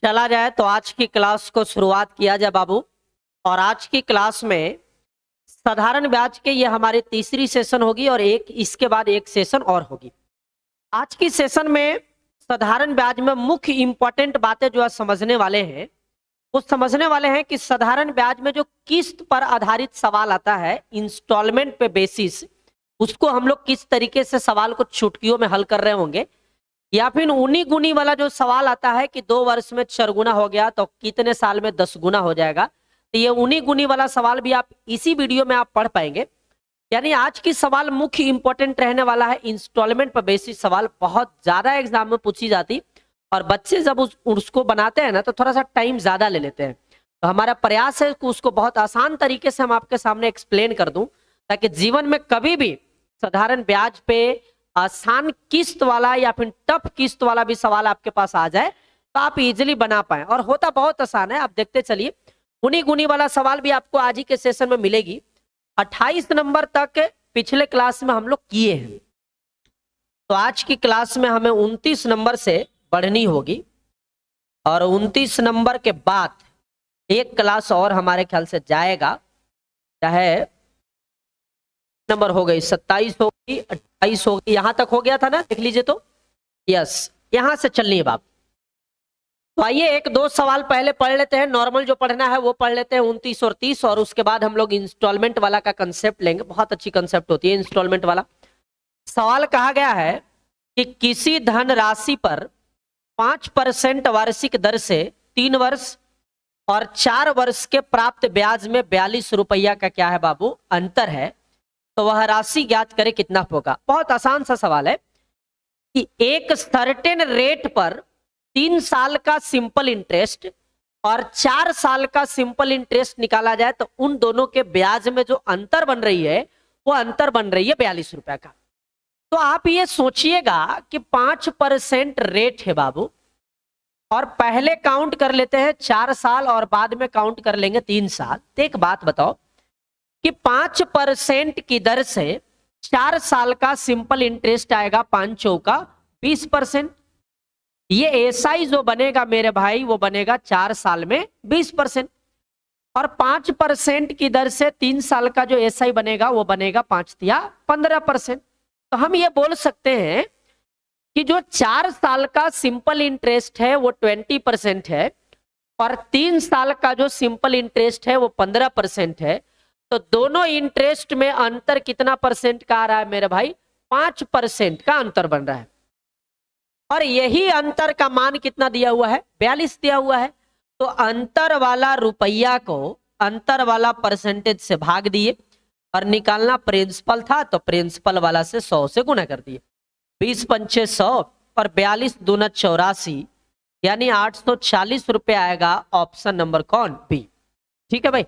चला जाए तो आज की क्लास को शुरुआत किया जाए बाबू। और आज की क्लास में साधारण ब्याज के ये हमारी तीसरी सेशन होगी और एक इसके बाद एक सेशन और होगी। आज की सेशन में साधारण ब्याज में मुख्य इंपॉर्टेंट बातें जो है समझने वाले हैं, वो समझने वाले हैं कि साधारण ब्याज में जो किस्त पर आधारित सवाल आता है इंस्टॉलमेंट पे बेसिस, उसको हम लोग किस तरीके से सवाल को चुटकियों में हल कर रहे होंगे, या फिर उन्हीं गुनी वाला जो सवाल आता है कि 2 वर्ष में 4 गुना हो गया तो कितने साल में 10 गुना हो जाएगा, तो ये उन्हीं गुनी वाला सवाल भी आप इसी वीडियो में आप पढ़ पाएंगे। यानी आज की सवाल मुख्य इंपॉर्टेंट रहने वाला है। इंस्टॉलमेंट पर बेसिस सवाल बहुत ज्यादा एग्जाम में पूछी जाती, और बच्चे जब उसको बनाते हैं ना तो थोड़ा सा टाइम ज्यादा ले लेते हैं। तो हमारा प्रयास है कि उसको बहुत आसान तरीके से हम आपके सामने एक्सप्लेन कर दूं, ताकि जीवन में कभी भी साधारण ब्याज पे आसान किस्त वाला या फिर टफ किस्त वाला भी सवाल आपके पास आ जाए तो आप इजीली बना पाए। और होता बहुत आसान है, आप देखते चलिए। गुनी गुनी वाला सवाल भी आपको आज ही के सेशन में मिलेगी। 28 नंबर तक पिछले क्लास में हम लोग किए हैं, तो आज की क्लास में हमें 29 नंबर से बढ़नी होगी, और 29 नंबर के बाद एक क्लास और हमारे ख्याल से जाएगा, चाहे नंबर हो गई 27 होगी, 28 होगी, यहां तक हो गया था ना, देख लीजिए। तो यस, यहां से चलनी है बाप। तो आइए एक दो सवाल पहले पढ़ लेते हैं। नॉर्मल जो पढ़ना है वो पढ़ लेते हैं 29 और 30, और उसके बाद हम लोग इंस्टॉलमेंट वाला का कंसेप्ट लेंगे। बहुत अच्छी कंसेप्ट होती है इंस्टॉलमेंट वाला। सवाल कहा गया है कि किसी धन राशि पर 5% वार्षिक दर से 3 वर्ष और 4 वर्ष के प्राप्त ब्याज में 42 रुपया का क्या है बाबू अंतर है, तो वह राशि ज्ञात करे कितना होगा। बहुत आसान सा सवाल है कि एक सर्टेन रेट पर 3 साल का सिंपल इंटरेस्ट और 4 साल का सिंपल इंटरेस्ट निकाला जाए तो उन दोनों के ब्याज में जो अंतर बन रही है वो अंतर बन रही है 42 रुपया का। तो आप ये सोचिएगा कि 5% रेट है बाबू, और पहले काउंट कर लेते हैं 4 साल और बाद में काउंट कर लेंगे 3 साल। तो एक बात बताओ कि 5% की दर से 4 साल का सिंपल इंटरेस्ट आएगा 5 चौका 20%। ये एसआई जो बनेगा मेरे भाई वो बनेगा 4 साल में 20%, और 5% की दर से 3 साल का जो एसआई बनेगा वो बनेगा 5 या 15%। तो हम ये बोल सकते हैं कि जो 4 साल का सिंपल इंटरेस्ट है वो 20% है, और 3 साल का जो सिंपल इंटरेस्ट है वो 15% है। तो दोनों इंटरेस्ट में अंतर कितना परसेंट का आ रहा है मेरे भाई? 5% का अंतर बन रहा है। और यही अंतर का मान कितना दिया हुआ है? 42 दिया हुआ है। तो अंतर वाला रुपया को अंतर वाला परसेंटेज से भाग दिए, और निकालना प्रिंसिपल था तो प्रिंसिपल वाला से 100 से गुना कर दिए। 20 पंचे 100 और 42 दूना 84, यानी 840 रुपये आएगा। ऑप्शन नंबर कौन? बी। ठीक है भाई।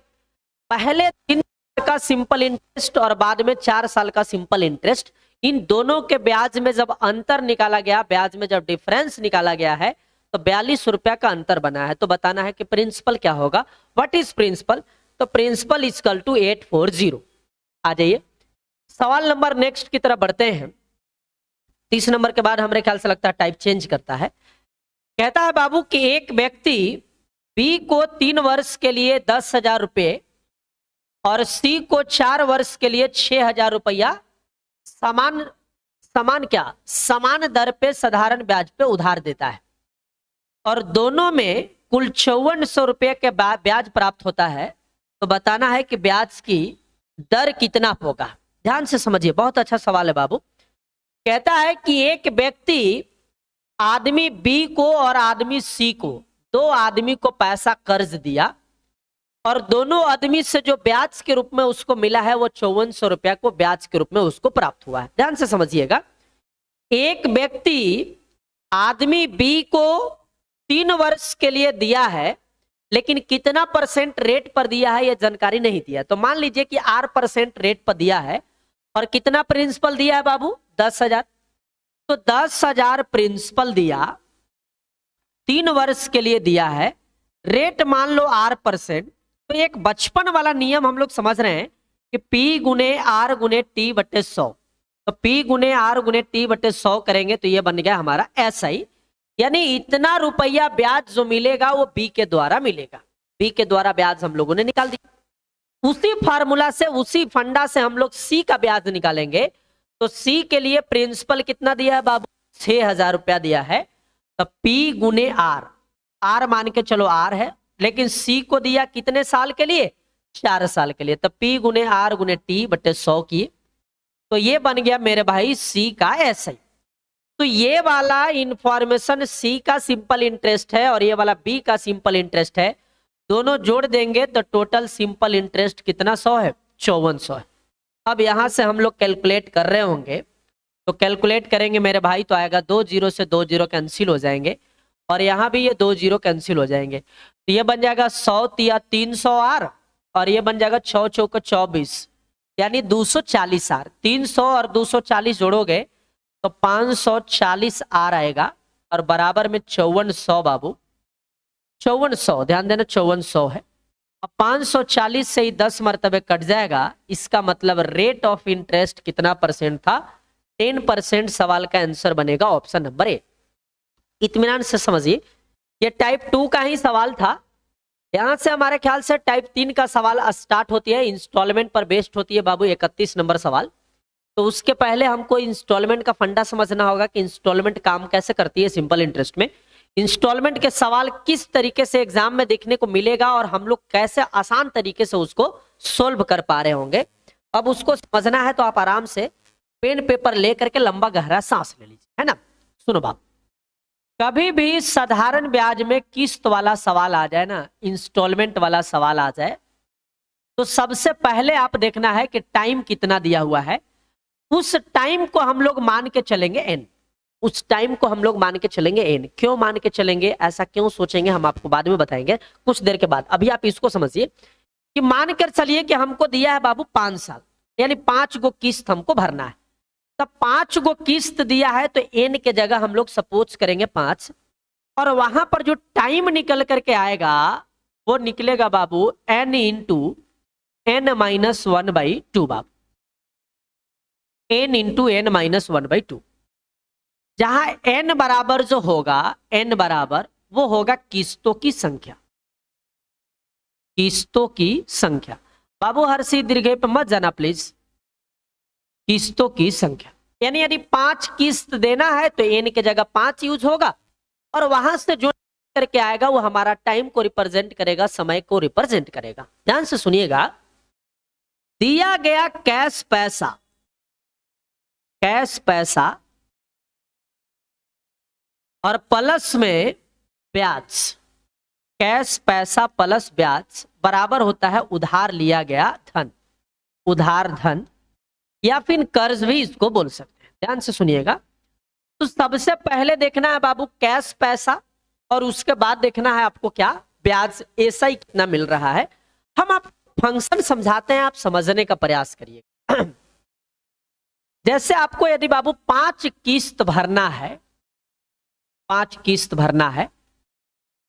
पहले 3 साल का सिंपल इंटरेस्ट और बाद में 4 साल का सिंपल इंटरेस्ट, इन दोनों के ब्याज में जब अंतर निकाला गया, ब्याज में जब डिफरेंस निकाला गया है तो 42 रुपया का अंतर बना है। तो बताना है कि प्रिंसिपल क्या होगा। What is principal? तो प्रिंसिपल इक्वल टू 840। आ जाइए सवाल नंबर नेक्स्ट की तरफ बढ़ते हैं। 30 नंबर के बाद हमारे ख्याल से लगता है टाइप चेंज करता है। कहता है बाबू कि एक व्यक्ति बी को 3 वर्ष के लिए 10,000 रुपये और सी को 4 वर्ष के लिए 6,000 रुपया समान दर पे साधारण ब्याज पे उधार देता है, और दोनों में कुल 5400 रुपये के ब्याज प्राप्त होता है। तो बताना है कि ब्याज की दर कितना होगा। ध्यान से समझिए, बहुत अच्छा सवाल है बाबू। कहता है कि एक व्यक्ति आदमी बी को और आदमी सी को, 2 आदमी को पैसा कर्ज दिया, और दोनों आदमी से जो ब्याज के रूप में उसको मिला है वो 5400 रुपया को ब्याज के रूप में उसको प्राप्त हुआ है। ध्यान से समझिएगा, एक व्यक्ति आदमी बी को 3 वर्ष के लिए दिया है, लेकिन कितना परसेंट रेट पर दिया है ये जानकारी नहीं दिया। तो मान लीजिए कि 8% रेट पर दिया है, और कितना प्रिंसिपल दिया है बाबू? 10,000। तो 10,000 प्रिंसिपल दिया, 3 वर्ष के लिए दिया है, रेट मान लो 8%। तो एक बचपन वाला नियम हम लोग समझ रहे हैं कि P गुने R गुने T बटे 100। तो P गुने R गुने T बटे 100 करेंगे तो ये बन गया हमारा SI। यानी इतना रुपया ब्याज जो मिलेगा वो बी के द्वारा मिलेगा, बी के द्वारा ब्याज हम लोगों ने निकाल दिया। उसी फार्मूला से, उसी फंडा से हम लोग सी का ब्याज निकालेंगे। तो सी के लिए प्रिंसिपल कितना दिया है बाबू, 6,000 रुपया दिया है। तो पी गुने आर, आर मान के चलो आर है, लेकिन सी को दिया कितने साल के लिए, 4 साल के लिए। तो पी गुने आर गुने टी बटे 100 किए, तो ये बन गया मेरे भाई सी का एसआई। तो ये वाला इंफॉर्मेशन सी का सिंपल इंटरेस्ट है और ये वाला बी का सिंपल इंटरेस्ट है, दोनों जोड़ देंगे तो टोटल सिंपल इंटरेस्ट कितना 100 है, 5400 है। अब यहां से हम लोग कैलकुलेट कर रहे होंगे, तो कैलकुलेट करेंगे मेरे भाई तो आएगा 2 जीरो से 2 जीरो कैंसिल हो जाएंगे और यहाँ भी ये 2 जीरो कैंसिल हो जाएंगे। तो ये बन जाएगा 100 तिया 300 आर और ये बन जाएगा 6 चौका 24 यानी 240 आर। 300 और 240 जोड़ोगे तो 540 आर आएगा और बराबर में 5400 बाबू, 5400 ध्यान देना 5400 है। अब 540 से ही 10 मरतबे कट जाएगा, इसका मतलब रेट ऑफ इंटरेस्ट कितना परसेंट था, 10%। सवाल का आंसर बनेगा ऑप्शन नंबर ए। इत्मीनान से समझिए, ये टाइप 2 का ही सवाल था। यहां से हमारे ख्याल से टाइप 3 का सवाल स्टार्ट होती है, इंस्टॉलमेंट पर बेस्ड होती है बाबू, 31 नंबर सवाल। तो उसके पहले हमको इंस्टॉलमेंट का फंडा समझना होगा कि इंस्टॉलमेंट काम कैसे करती है सिंपल इंटरेस्ट में। इंस्टॉलमेंट के सवाल किस तरीके से एग्जाम में देखने को मिलेगा और हम लोग कैसे आसान तरीके से उसको सोल्व कर पा रहे होंगे। अब उसको समझना है तो आप आराम से पेन पेपर लेकर के लंबा गहरा सांस ले लीजिए, है ना। सुनो बाप, कभी भी साधारण ब्याज में किस्त वाला सवाल आ जाए ना, इंस्टॉलमेंट वाला सवाल आ जाए, तो सबसे पहले आप देखना है कि टाइम कितना दिया हुआ है। उस टाइम को हम लोग मान के चलेंगे एन, उस टाइम को हम लोग मान के चलेंगे एन। क्यों मान के चलेंगे, ऐसा क्यों सोचेंगे, हम आपको बाद में बताएंगे कुछ देर के बाद। अभी आप इसको समझिए कि मान कर चलिए कि हमको दिया है बाबू 5 साल, यानी 5 गो किस्त हमको भरना है। तब 5 गो किस्त दिया है तो एन के जगह हम लोग सपोज करेंगे 5, और वहां पर जो टाइम निकल करके आएगा वो निकलेगा बाबू n इंटू n माइनस 1/2 बाबू, n इंटू n माइनस 1/2। जहां n बराबर जो होगा, n बराबर वो होगा किस्तों की संख्या, किस्तों की संख्या। बाबू हर सी दीर्घ पे मत जाना प्लीज, किस्तों की संख्या। यानी यदि 5 किस्त देना है तो n के जगह 5 यूज होगा और वहां से जो करके आएगा वो हमारा टाइम को रिप्रेजेंट करेगा, समय को रिप्रेजेंट करेगा। ध्यान से सुनिएगा, दिया गया कैश पैसा, कैश पैसा और प्लस में ब्याज, कैश पैसा प्लस ब्याज बराबर होता है उधार लिया गया धन, उधार धन या फिर कर्ज भी इसको बोल सकते हैं। ध्यान से सुनिएगा, तो सबसे पहले देखना है बाबू कैश पैसा और उसके बाद देखना है आपको क्या, ब्याज। ऐसा ही कितना मिल रहा है। हम आप फंक्शन समझाते हैं, आप समझने का प्रयास करिए। जैसे आपको यदि बाबू 5 किस्त भरना है, 5 किस्त भरना है,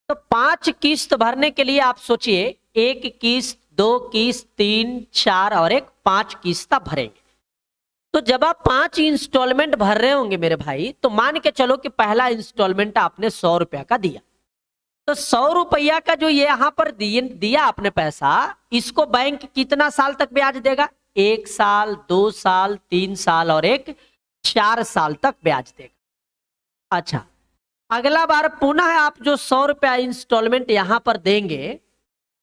तो 5 किस्त भरने के लिए आप सोचिए 1 किस्त, 2 किस्त, 3, 4 और एक 5 किस्त भरेंगे। तो जब आप 5 इंस्टॉलमेंट भर रहे होंगे मेरे भाई, तो मान के चलो कि पहला इंस्टॉलमेंट आपने 100 रुपया का दिया, तो 100 रुपया का जो ये यहां पर दिया आपने पैसा, इसको बैंक कितना साल तक ब्याज देगा, 1 साल, 2 साल, 3 साल और एक 4 साल तक ब्याज देगा। अच्छा, अगला बार पुनः आप जो 100 रुपया इंस्टॉलमेंट यहां पर देंगे,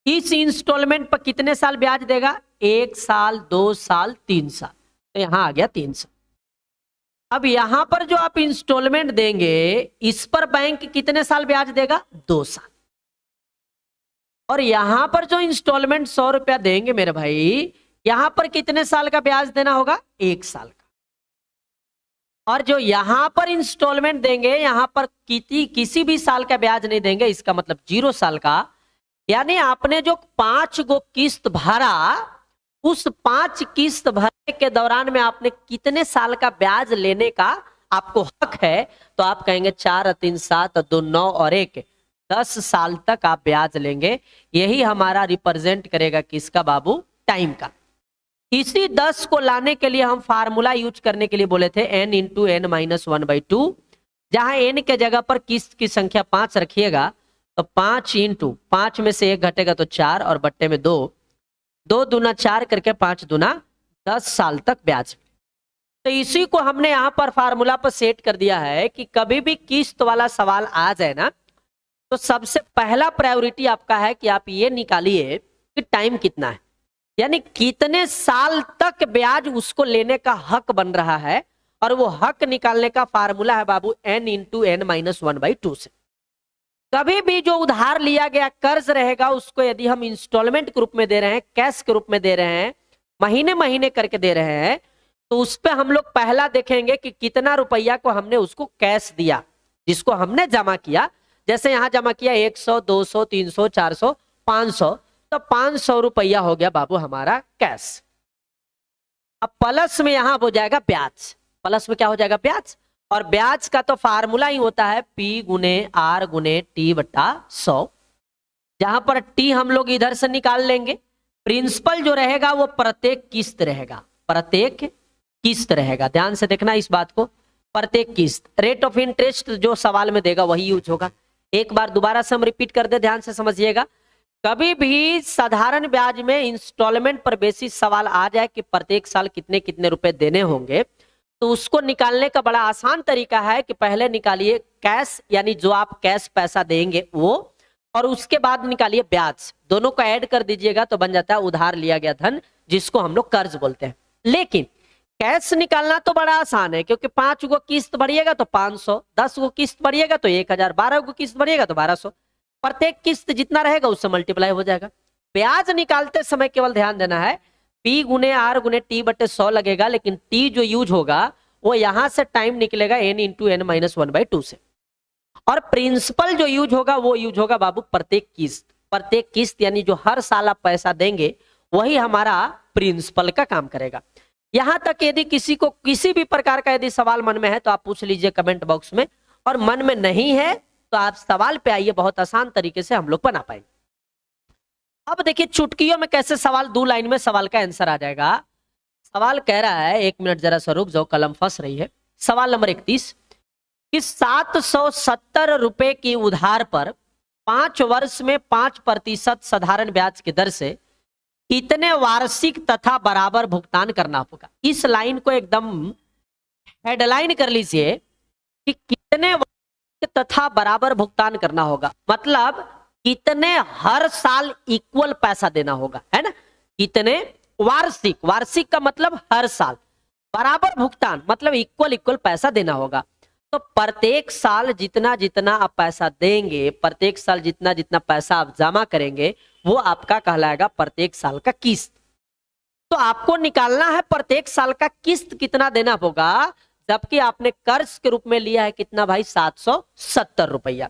इस इंस्टॉलमेंट पर कितने साल ब्याज देगा, 1 साल, 2 साल, 3 साल। तो यहां आ गया 300। अब यहां पर जो आप इंस्टॉलमेंट देंगे, इस पर बैंक कितने साल ब्याज देगा, 2 साल। और यहां पर जो इंस्टॉलमेंट 100 रुपया देंगे मेरे भाई, यहां पर कितने साल का ब्याज देना होगा, 1 साल का। और जो यहां पर इंस्टॉलमेंट देंगे, यहां पर किसी भी साल का ब्याज नहीं देंगे, इसका मतलब 0 साल का। यानी आपने जो 5 गो किस्त भरा, उस 5 किस्त भरने के दौरान में आपने कितने साल का ब्याज लेने का आपको हक है, तो आप कहेंगे 4 और 3 7 और 2 9 और 1 10 साल तक आप ब्याज लेंगे। यही हमारा रिप्रेजेंट करेगा किसका बाबू, टाइम का। इसी 10 को लाने के लिए हम फार्मूला यूज करने के लिए बोले थे n इंटू n माइनस 1/2, जहां एन के जगह पर किस्त की संख्या 5 रखिएगा तो 5 इंटू 5 में से 1 घटेगा तो 4 और बट्टे में 2, 2 दूना 4 करके 5 दूना 10 साल तक ब्याज। तो इसी को हमने यहां पर फार्मूला पर सेट कर दिया है कि कभी भी किस्त वाला सवाल आ जाए ना तो सबसे पहला प्रायोरिटी आपका है कि आप ये निकालिए कि टाइम कितना है, यानी कितने साल तक ब्याज उसको लेने का हक बन रहा है। और वो हक निकालने का फार्मूला है बाबू n इंटू n माइनस 1/2 से। कभी भी जो उधार लिया गया कर्ज रहेगा उसको यदि हम इंस्टॉलमेंट के रूप में दे रहे हैं, कैश के रूप में दे रहे हैं, महीने महीने करके दे रहे हैं, तो उस पर हम लोग पहला देखेंगे कि कितना रुपया को हमने उसको कैश दिया, जिसको हमने जमा किया। जैसे यहां जमा किया 100, 200, 300, 400, 500, तो 500 रुपया हो गया बाबू हमारा कैश। अब प्लस में यहां हो जाएगा ब्याज, प्लस में क्या हो जाएगा ब्याज। और ब्याज का तो फार्मूला ही होता है P गुने R गुने T बटा 100, जहां पर T हम लोग इधर से निकाल लेंगे। प्रिंसिपल जो रहेगा वो प्रत्येक किस्त रहेगा, प्रत्येक किस्त रहेगा, ध्यान से देखना इस बात को, प्रत्येक किस्त। रेट ऑफ इंटरेस्ट जो सवाल में देगा वही यूज होगा। एक बार दोबारा से हम रिपीट कर दे, ध्यान से समझिएगा। कभी भी साधारण ब्याज में इंस्टॉलमेंट पर बेसिस सवाल आ जाए कि प्रत्येक साल कितने कितने रुपए देने होंगे, तो उसको निकालने का बड़ा आसान तरीका है कि पहले निकालिए कैश, यानी जो आप कैश पैसा देंगे वो, और उसके बाद निकालिए ब्याज। दोनों को ऐड कर दीजिएगा तो बन जाता है उधार लिया गया धन, जिसको हम लोग कर्ज बोलते हैं। लेकिन कैश निकालना तो बड़ा आसान है, क्योंकि 5 गो किस्त भरिएगा तो 500, 10 गो किस्त भरिएगा तो 1000, 12 गो किस्त भरिएगा तो 1200, प्रत्येक किस्त जितना रहेगा उससे मल्टीप्लाई हो जाएगा। ब्याज निकालते समय केवल ध्यान देना है P गुने R गुने T बटे 100 लगेगा, लेकिन T जो यूज होगा वो यहां से टाइम निकलेगा n इंटू n माइनस 1/2 से। और प्रिंसिपल जो यूज होगा वो यूज होगा बाबू प्रत्येक किस्त, प्रत्येक किस्त यानी जो हर साल आप पैसा देंगे वही हमारा प्रिंसिपल का काम करेगा। यहां तक यदि किसी को किसी भी प्रकार का यदि सवाल मन में है तो आप पूछ लीजिए कमेंट बॉक्स में, और मन में नहीं है तो आप सवाल पे आइए, बहुत आसान तरीके से हम लोग बना पाएंगे। अब देखिए चुटकियों में कैसे सवाल, 2 लाइन में सवाल का आंसर आ जाएगा। सवाल कह रहा है, 1 मिनट जरा सा रुक जाओ, कलम फंस रही है। सवाल नंबर 31 कि 770 रुपए की उधार पर 5 वर्ष में 5% साधारण ब्याज की दर से कितने वार्षिक तथा बराबर भुगतान करना होगा। इस लाइन को एकदम हेडलाइन कर लीजिए कि कितने वार्षिक तथा बराबर भुगतान करना होगा, मतलब कितने हर साल इक्वल पैसा देना होगा, है ना। कितने वार्षिक, वार्षिक का मतलब हर साल, बराबर भुगतान मतलब इक्वल इक्वल पैसा देना होगा। तो प्रत्येक साल जितना जितना आप पैसा देंगे, प्रत्येक साल जितना जितना पैसा आप जमा करेंगे वो आपका कहलाएगा प्रत्येक साल का किस्त। तो आपको निकालना है प्रत्येक साल का किस्त कितना देना होगा, जबकि आपने कर्ज के रूप में लिया है कितना भाई 770 रुपया।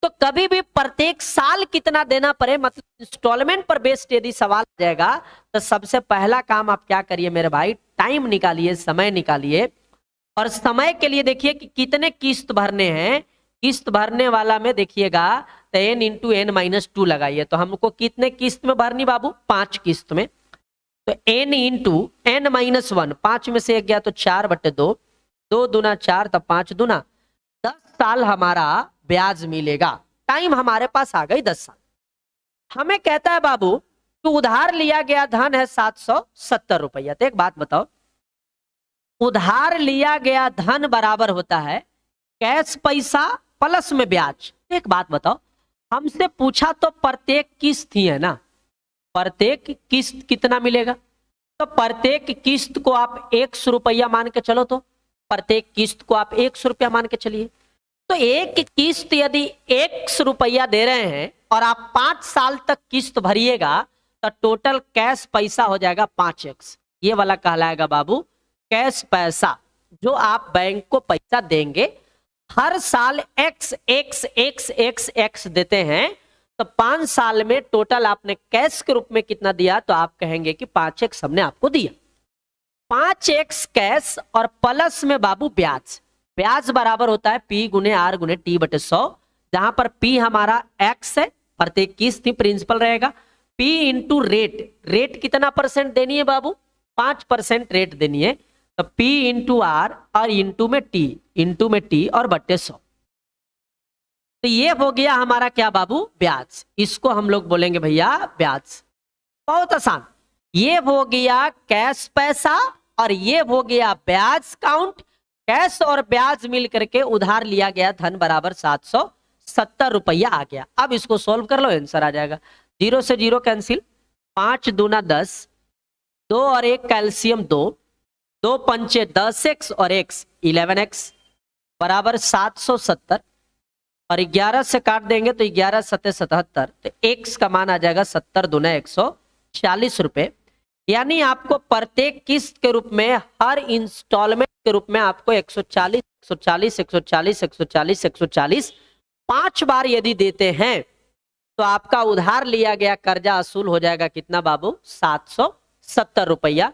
तो कभी भी प्रत्येक साल कितना देना पड़े, मतलब इंस्टॉलमेंट पर बेस्ड यदि सवाल आ जाएगा तो सबसे पहला काम आप क्या करिए मेरे भाई, टाइम निकालिए, समय निकालिए। और समय के लिए देखिए कि कितने किस्त भरने हैं। किस्त भरने वाला में देखिएगा तो n इंटू n माइनस 2 लगाइए। तो हमको कितने किस्त में भरनी बाबू, 5 किस्त में। तो n इंटू n माइनस 1, 5 में से 1 गया तो 4 बटे 2, 2 दूना 4 तब 5 दूना 10 साल हमारा ब्याज मिलेगा। टाइम हमारे पास आ गई 10 साल। हमें कहता है बाबू कि उधार लिया गया धन है 770 रुपया। तो एक बात बताओ, उधार लिया गया धन बराबर होता है कैश पैसा प्लस में ब्याज। एक बात बताओ, हमसे पूछा तो प्रत्येक किस्त ही है ना, प्रत्येक किस्त कितना मिलेगा। तो प्रत्येक किस्त को आप 100 रुपया मान के चलो, तो प्रत्येक किस्त को आप 100 रुपया मान के चलिए। तो एक किस्त यदि 100 रुपया दे रहे हैं और आप 5 साल तक किस्त भरिएगा तो टोटल कैश पैसा हो जाएगा 5x। ये वाला कहलाएगा बाबू कैश पैसा, जो आप बैंक को पैसा देंगे हर साल x x x x x देते हैं। तो 5 साल में टोटल आपने कैश के रूप में कितना दिया, तो आप कहेंगे कि 5x हमने आपको दिया। 5x कैश और प्लस में बाबू ब्याज। ब्याज बराबर होता है P गुने R गुने T बटे 100, जहां पर P हमारा x है, प्रत्येक किस्त ही प्रिंसिपल रहेगा। P इंटू रेट, रेट कितना % देनी है बाबू, 5% रेट देनी है। तो P इंटू आर और इंटू में टी और बट्टे 100। तो ये हो गया हमारा क्या बाबू, ब्याज। इसको हम लोग बोलेंगे भैया ब्याज। बहुत आसान। ये हो गया कैश पैसा और ये हो गया ब्याज काउंट। कैश और ब्याज मिल करके उधार लिया गया धन बराबर 770 रुपया आ गया। अब इसको सोल्व कर लो, आंसर आ जाएगा। 0 से 0 कैंसिल, 5 दूना 10, 2 और 1 कैल्शियम 2, 2 पंचे 10x और x 11x बराबर 770 और 11 से काट देंगे तो 11 सत्ते 77, तो x का मान आ जाएगा 70 दूना 140 रुपए। यानी आपको प्रत्येक किस्त के रूप में, हर इंस्टॉलमेंट के रूप में आपको 140 140 140 140 140 5 बार यदि देते हैं तो आपका उधार लिया गया कर्जा असूल हो जाएगा कितना बाबू, 770 रुपया।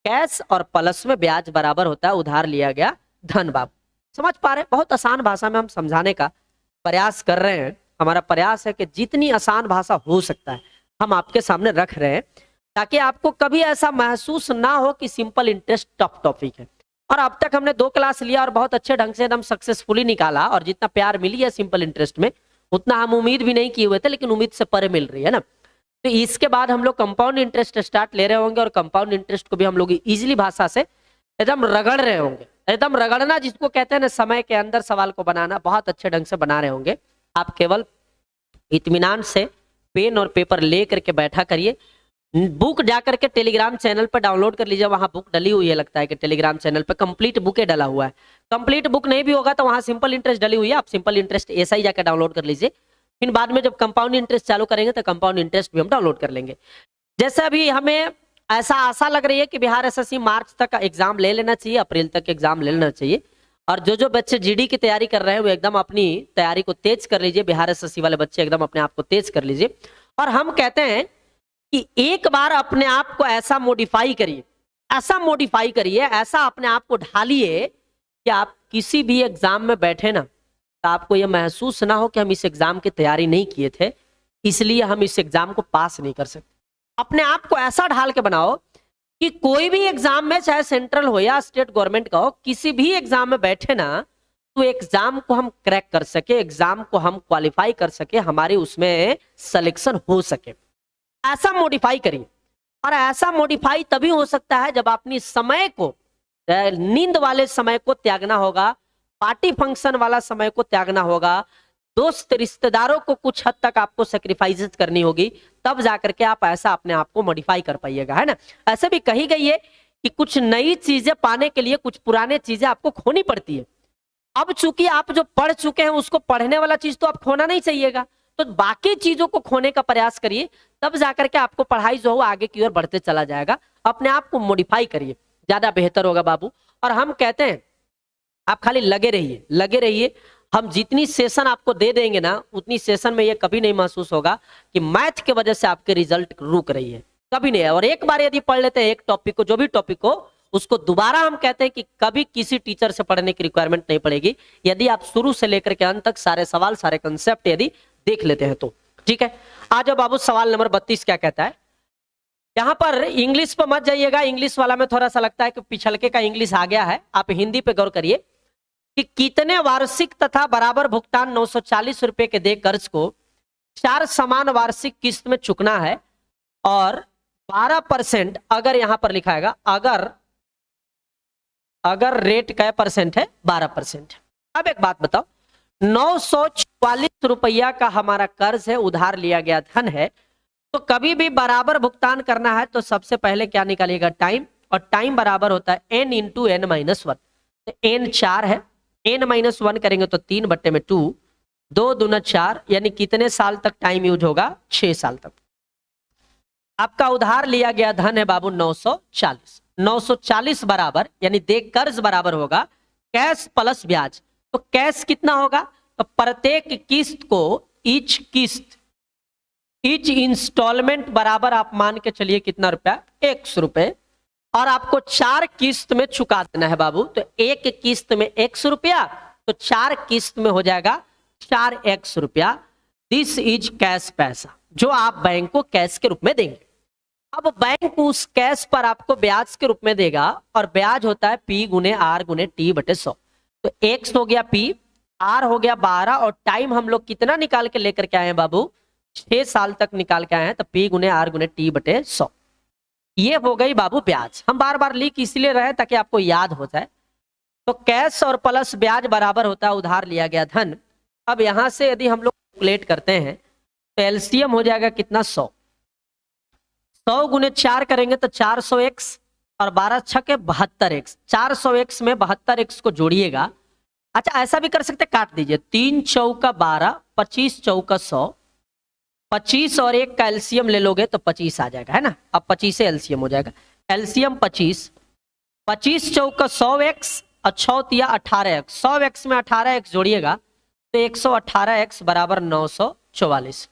कैश और प्लस में ब्याज बराबर होता है उधार लिया गया धन बाबू। समझ पा रहे हैं? बहुत आसान भाषा में हम समझाने का प्रयास कर रहे हैं। हमारा प्रयास है कि जितनी आसान भाषा हो सकता है हम आपके सामने रख रहे हैं, ताकि आपको कभी ऐसा महसूस ना हो कि सिंपल इंटरेस्ट टफ टॉपिक है। और अब तक हमने 2 क्लास लिया और बहुत अच्छे ढंग से एकदम सक्सेसफुली निकाला, और जितना प्यार मिली है सिंपल इंटरेस्ट में उतना हम उम्मीद भी नहीं किए हुए थे, लेकिन उम्मीद से परे मिल रही है ना। तो इसके बाद हम लोग कंपाउंड इंटरेस्ट स्टार्ट ले रहे होंगे और कंपाउंड इंटरेस्ट को भी हम लोग इजीली भाषा से एकदम रगड़ रहे होंगे। एकदम रगड़ना जिसको कहते हैं ना, समय के अंदर सवाल को बनाना, बहुत अच्छे ढंग से बना रहे होंगे। आप केवल इत्मीनान से पेन और पेपर ले करके बैठा करिए। बुक जाकर के टेलीग्राम चैनल पर डाउनलोड कर लीजिए, वहां बुक डली हुई है, लगता है कि टेलीग्राम चैनल पर कंप्लीट बुक डला हुआ है। कंप्लीट बुक नहीं भी होगा तो वहां सिंपल इंटरेस्ट डली हुई है, आप सिंपल इंटरेस्ट ऐसा ही जाकर डाउनलोड कर लीजिए। फिर बाद में जब कंपाउंड इंटरेस्ट चालू करेंगे तो कंपाउंड इंटरेस्ट भी हम डाउनलोड कर लेंगे। जैसे अभी हमें ऐसा आशा लग रही है कि बिहार एसएससी मार्च तक एग्जाम ले लेना चाहिए, अप्रैल तक एग्जाम ले लेना चाहिए। और जो बच्चे जीडी की तैयारी कर रहे हैं वो एकदम अपनी तैयारी को तेज कर लीजिए। बिहार एसएससी वाले बच्चे एकदम अपने आप को तेज कर लीजिए। और हम कहते हैं कि एक बार अपने आप को ऐसा मॉडिफाई करिए, ऐसा अपने आप को ढालिए कि आप किसी भी एग्जाम में बैठे ना तो आपको यह महसूस ना हो कि हम इस एग्जाम की तैयारी नहीं किए थे, इसलिए हम इस एग्जाम को पास नहीं कर सकते। अपने आप को ऐसा ढाल के बनाओ कि कोई भी एग्जाम में, चाहे सेंट्रल हो या स्टेट गवर्नमेंट का हो, किसी भी एग्जाम में बैठे ना तो एग्जाम को हम क्रैक कर सके, एग्जाम को हम क्वालिफाई कर सके, हमारे उसमें सिलेक्शन हो सके। ऐसा मॉडिफाई करिए। और ऐसा मॉडिफाई तभी हो सकता है जब अपनी समय को, नींद वाले समय को त्यागना होगा, पार्टी फंक्शन वाला समय को त्यागना होगा, दोस्त रिश्तेदारों को कुछ हद तक आपको सेक्रीफाइस करनी होगी, तब जाकर के आप ऐसा अपने आप को मॉडिफाई कर पाइएगा, है ना। ऐसे भी कही गई है कि कुछ नई चीजें पाने के लिए कुछ पुराने चीजें आपको खोनी पड़ती है। अब चूंकि आप जो पढ़ चुके हैं उसको पढ़ने वाला चीज तो आप खोना नहीं चाहिएगा, तो बाकी चीजों को खोने का प्रयास करिए, तब जाकर के आपको पढ़ाई जो हो आगे की ओर बढ़ते चला जाएगा। अपने आप को मॉडिफाई करिए, ज्यादा बेहतर होगा बाबू। और हम कहते हैं आप खाली लगे रहिए। हम जितनी सेशन आपको दे देंगे ना, उतनी सेशन में ये कभी नहीं महसूस होगा कि मैथ के वजह से आपके रिजल्ट रुक रही है, कभी नहीं है। और एक बार यदि पढ़ लेते हैं एक टॉपिक को, जो भी टॉपिक हो, उसको दोबारा हम कहते हैं कि कभी किसी टीचर से पढ़ने की रिक्वायरमेंट नहीं पड़ेगी, यदि आप शुरू से लेकर के अंत तक सारे सवाल, सारे कंसेप्ट यदि देख लेते हैं तो। ठीक है, आ जाओ बाबू, सवाल नंबर 32 क्या कहता है। यहां पर इंग्लिश पर मत जाइएगा, इंग्लिश वाला में थोड़ा सा लगता है कि पिछलके का इंग्लिश आ गया है। आप हिंदी पे गौर करिए कि कितने वार्षिक तथा बराबर भुगतान 940 रुपए के दे कर्ज को 4 समान वार्षिक किस्त में चुकना है, और 12% अगर यहां पर लिखा है अगर रेट क्या परसेंट है, 12%। अब एक बात बताओ, 944 रुपया का हमारा कर्ज है, उधार लिया गया धन है, तो कभी भी बराबर भुगतान करना है तो सबसे पहले क्या निकालिएगा, टाइम। और टाइम बराबर होता है n इंटू n माइनस 1। तो n 4 है, n माइनस 1 करेंगे तो 3/2, 2 दूना 4, यानी कितने साल तक टाइम यूज होगा, 6 साल तक। आपका उधार लिया गया धन है बाबू 940। 940 बराबर, यानी दे कर्ज बराबर होगा कैश प्लस ब्याज। तो कैश कितना होगा, तो प्रत्येक किस्त को, ईच इंस्टॉलमेंट बराबर आप मान के चलिए कितना रुपया, 100 रुपए। और आपको 4 किस्त में चुका देना है बाबू। तो एक किस्त में 100 रुपया, तो 4 किस्त में हो जाएगा 4x रुपया। दिस इज कैश पैसा, जो आप बैंक को कैश के रूप में देंगे। अब बैंक उस कैश पर आपको ब्याज के रूप में देगा और ब्याज होता है P गुने R गुने T बटे 100। तो X हो गया P, R हो गया 12 और टाइम हम लोग कितना निकाल के लेकर के आए हैं बाबू, 6 साल तक निकाल के आए हैं। तो P गुने R गुने T बटे 100 ये हो गई बाबू ब्याज। हम बार बार लिख इसलिए रहे ताकि आपको याद हो जाए। तो कैश और प्लस ब्याज बराबर होता है उधार लिया गया धन। अब यहां से यदि हम लोग कैलकुलेट करते हैं तो एलसीएम हो जाएगा कितना, 100। 100 गुने 4 करेंगे तो 400x और 12 छके 72x। 400x में 72x को जोड़िएगा। अच्छा ऐसा भी कर सकते, काट दीजिए, 3 चौका 12, 25 चौका 100, 25 और 1 का एलसीएम ले लोगे तो 25 आ जाएगा, है ना। अब 25 से एलसीएम हो जाएगा, एलसीएम 25, 25 चौका 100x और 6 तिया 18x। 100x में 18x जोड़िएगा तो 118x बराबर 944।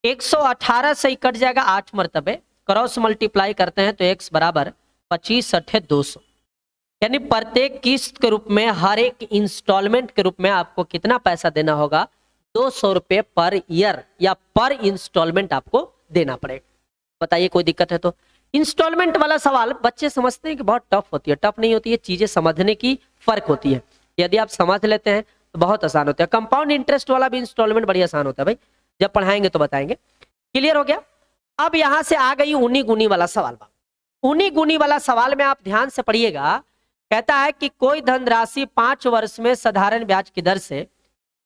118 से ही कट जाएगा 8 मरतबे, क्रॉस मल्टीप्लाई करते हैं तो x बराबर 25 अठे 200। यानी प्रत्येक किस्त के रूप में, हर एक इंस्टॉलमेंट के रूप में आपको कितना पैसा देना होगा, 200 रुपये पर ईयर या पर इंस्टॉलमेंट आपको देना पड़ेगा। बताइए कोई दिक्कत है तो। इंस्टॉलमेंट वाला सवाल बच्चे समझते हैं कि बहुत टफ होती है, टफ नहीं होती है, चीजें समझने की फर्क होती है। यदि आप समझ लेते हैं तो बहुत आसान होता है। कंपाउंड इंटरेस्ट वाला भी इंस्टॉलमेंट बड़ी आसान होता है भाई, जब पढ़ाएंगे तो बताएंगे। क्लियर हो गया। अब यहां से आ गई उनी गुनी वाला सवाल। उनी गुनी वाला सवाल में आप ध्यान से पढ़िएगा। कहता है कि कोई धनराशि 5 वर्ष में साधारण ब्याज की दर से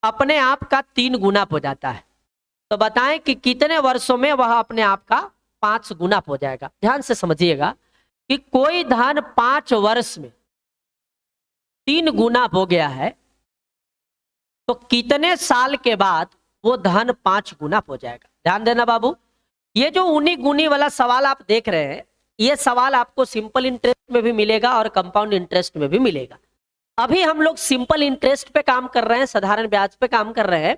अपने आप का 3 गुना हो जाता है। तो बताएं कि कितने वर्षों में वह अपने आप का 5 गुना हो जाएगा। ध्यान से समझिएगा कि कोई धन 5 वर्ष में 3 गुना हो गया है तो कितने साल के बाद वो धन 5 गुना हो जाएगा। ध्यान देना बाबू, ये जो उनी गुनी वाला सवाल आप देख रहे हैं, ये सवाल आपको सिंपल इंटरेस्ट में भी मिलेगा और कंपाउंड इंटरेस्ट में भी मिलेगा। अभी हम लोग सिंपल इंटरेस्ट पे काम कर रहे हैं, साधारण ब्याज पे काम कर रहे हैं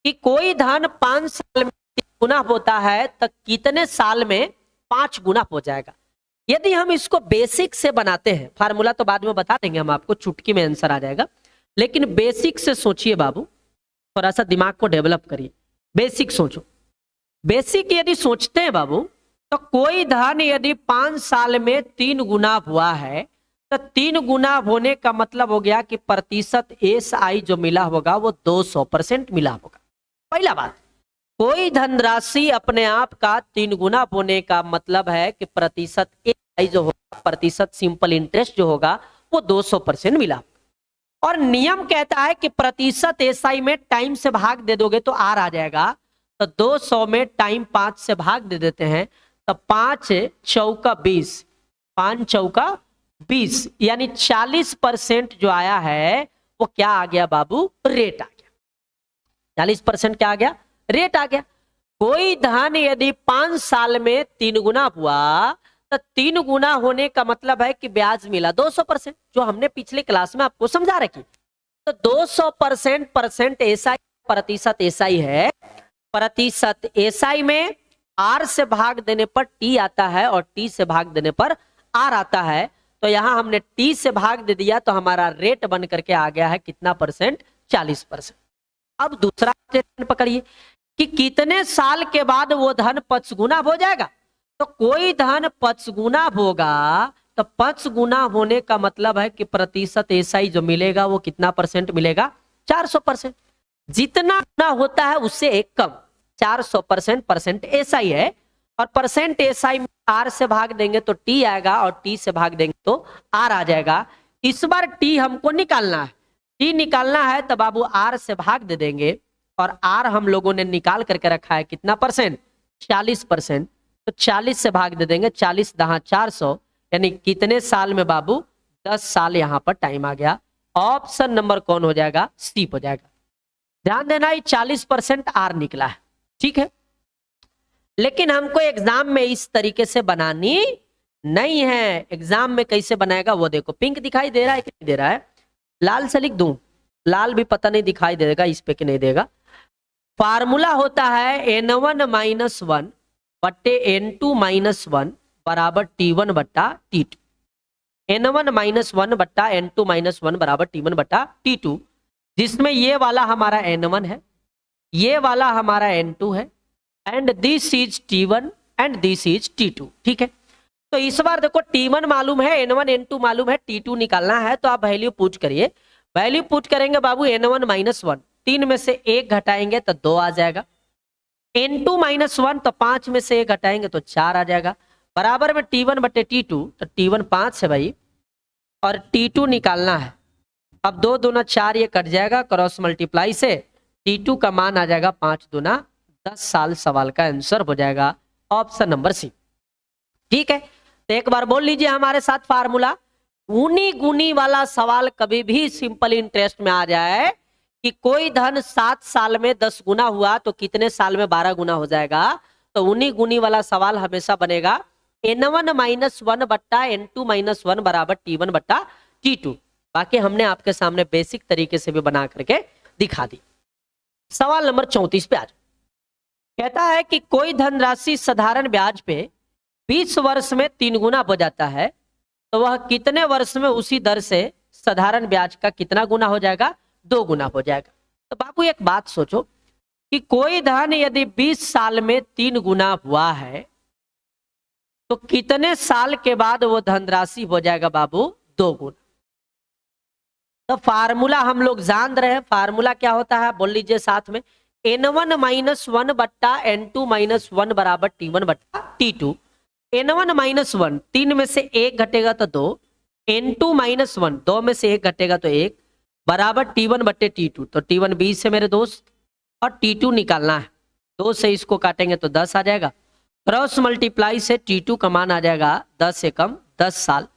कि कोई धन 5 साल में 3 गुना होता है तो कितने साल में 5 गुना हो जाएगा। यदि हम इसको बेसिक से बनाते हैं, फार्मूला तो बाद में बता देंगे हम आपको, चुटकी में आंसर आ जाएगा, लेकिन बेसिक से सोचिए बाबू, थोड़ा सा दिमाग को डेवलप करिए। बेसिक सोचो। बेसिक यदि सोचते हैं बाबू तो कोई धन यदि 5 साल में 3 गुना हुआ है तो 3 गुना होने का मतलब हो गया कि प्रतिशत एसआई जो मिला होगा वो 200% मिला होगा। पहला बात, कोई धनराशि अपने आप का 3 गुना होने का मतलब है कि प्रतिशत एसआई जो होगा, प्रतिशत सिंपल इंटरेस्ट जो होगा वो 200% मिला। और नियम कहता है कि प्रतिशत एसआई में टाइम से भाग दे दोगे तो आर आ जाएगा। तो 200 में टाइम 5 से भाग दे देते हैं तो 5 चौका 20, 5 चौका 20, यानी 40% जो आया है वो क्या आ गया बाबू, रेट आ गया। 40% क्या आ गया, रेट आ गया। कोई धन यदि 5 साल में 3 गुना हुआ तो 3 गुना होने का मतलब है कि ब्याज मिला 200%, जो हमने पिछले क्लास में आपको समझा रखी। तो 200% एसआई, प्रतिशत एसआई है। प्रतिशत एसआई में आर से भाग देने पर टी आता है और टी से भाग देने पर आर आता है। तो यहां हमने टी से भाग दे दिया तो हमारा रेट बन करके आ गया है कितना परसेंट, 40%। अब दूसरा स्टेटमेंट पकड़िए कि कितने साल के बाद वो धन 5 गुना हो जाएगा। तो कोई धन 5 गुना होगा तो 5 गुना होने का मतलब है कि प्रतिशत एसआई जो मिलेगा वो कितना परसेंट मिलेगा, 400%। जितना गुना होता है उससे एक कम, 400% एसआई है। और परसेंट एसआई में आर से भाग देंगे तो टी आएगा और टी से भाग देंगे तो आर आ जाएगा। इस बार टी हमको निकालना है, टी निकालना है तो बाबू आर से भाग दे देंगे और आर हम लोगों ने निकाल करके रखा है कितना परसेंट, 40%। तो 40 से भाग दे देंगे, 40 दहा 400, यानी कितने साल में बाबू, 10 साल यहां पर टाइम आ गया। ऑप्शन नंबर कौन हो जाएगा, सी हो जाएगा। ध्यान देना, ये 40% आर निकला है, ठीक है। लेकिन हमको एग्जाम में इस तरीके से बनानी नहीं है। एग्जाम में कैसे बनाएगा वो देखो, पिंक दिखाई दे रहा है कि नहीं दे रहा है, लाल से लिख दूं, लाल भी पता नहीं दिखाई देगा इस पे कि नहीं देगा। फार्मूला होता है n1 - 1 बट्टे n2 - 1 बराबर t1 बट्टा t2। n1 - 1 बट्टा n2 - 1 बराबर t1 बट्टा t2, जिसमें ये वाला हमारा n1 है, ये वाला हमारा n2 है, and this is t1 and this is T2। ठीक है, तो इस बार देखो T1 मालूम है, N1 N2 मालूम है, T2 निकालना है, तो आप वैल्यू पुट करिए। वैल्यू पुट करेंगे बाबू N1 -1, 3 में से 1 घटाएंगे तो 2 आ जाएगा। N2 -1 तो 5 में से 1 घटाएंगे तो 4 आ जाएगा। बराबर में T1 बटे T2, तो T1 5 है भाई, और T2 निकालना है। अब 2 दूना 4, ये कट जाएगा, क्रॉस मल्टीप्लाई से T2 का मान आ जाएगा 5 दूना 10 साल। सवाल का आंसर हो जाएगा ऑप्शन नंबर सी। ठीक है, तो एक बार बोल लीजिए हमारे साथ फार्मूला। ऊनी गुनी वाला सवाल कभी भी सिंपल इंटरेस्ट में आ जाए कि कोई धन 7 साल में 10 गुना हुआ तो कितने साल में 12 गुना हो जाएगा, तो ऊनी गुनी वाला सवाल हमेशा बनेगा N1 -1 बट्टा N2 -1 बराबर T1 बट्टा T2। बाकी हमने आपके सामने बेसिक तरीके से भी बना करके दिखा दी। सवाल नंबर 34 पे आज कहता है कि कोई धनराशि साधारण ब्याज पे 20 वर्ष में 3 गुना हो जाता है, तो वह कितने वर्ष में उसी दर से साधारण ब्याज का कितना गुना हो जाएगा? 2 गुना हो जाएगा। तो बाबू एक बात सोचो कि कोई धन यदि 20 साल में 3 गुना हुआ है तो कितने साल के बाद वो धनराशि हो जाएगा बाबू? 2 गुना। तो फार्मूला हम लोग जान रहे हैं, फार्मूला क्या होता है बोल लीजिए साथ में। N1 -1 बट्टा N2 -1 बराबर T1 बट्टा T2। N1 -1, 3 में से 1 घटेगा तो 2, N2 -1, 2 में से 1 घटेगा तो 1 बराबर T1 बट्टे T2। तो T1 20 है मेरे दोस्त, और T2 निकालना है। 2 से इसको काटेंगे तो 10 आ जाएगा, क्रॉस मल्टीप्लाई से T2 का मान आ जाएगा 10 से कम 10 साल।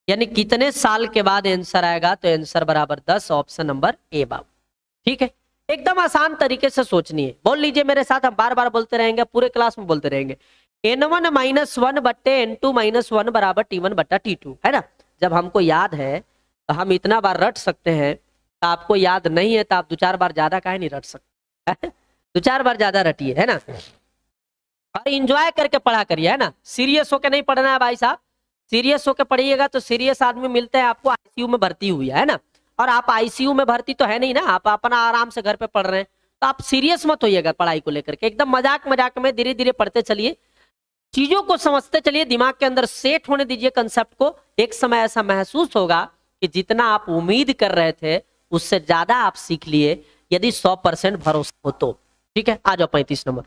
यानी कितने साल के बाद आंसर आएगा? तो आंसर बराबर 10, ऑप्शन नंबर ए बाबू। ठीक है, एकदम आसान तरीके से सोचनी है। बोल लीजिए मेरे साथ, हम बार बार बोलते रहेंगे, पूरे क्लास में बोलते रहेंगे। N1 -1 बट्टे N2 -1 बराबर T1 बट्टा T2, है ना। जब हमको याद है तो हम इतना बार रट सकते हैं, तो आपको याद नहीं है तो आप 2-4 बार ज्यादा काहे नहीं रट सकते? 2-4 बार ज्यादा रटिए, है ना, और इंजॉय करके पढ़ा करिए, है ना। सीरियस होके नहीं पढ़ना है भाई साहब। सीरियस होके पढ़िएगा तो सीरियस आदमी मिलते हैं आपको आईसीयू में भर्ती हुई है ना, और आप आईसीयू में भर्ती तो है नहीं ना, आप अपना आराम से घर पे पढ़ रहे हैं। तो आप सीरियस मत होइएगा पढ़ाई को लेकर के, एकदम मजाक मजाक में धीरे धीरे पढ़ते चलिए, चीजों को समझते चलिए, दिमाग के अंदर सेट होने दीजिए कंसेप्ट को। एक समय ऐसा महसूस होगा कि जितना आप उम्मीद कर रहे थे उससे ज्यादा आप सीख लिए, यदि 100% भरोसा हो तो। ठीक है, आ जाओ 35 नंबर।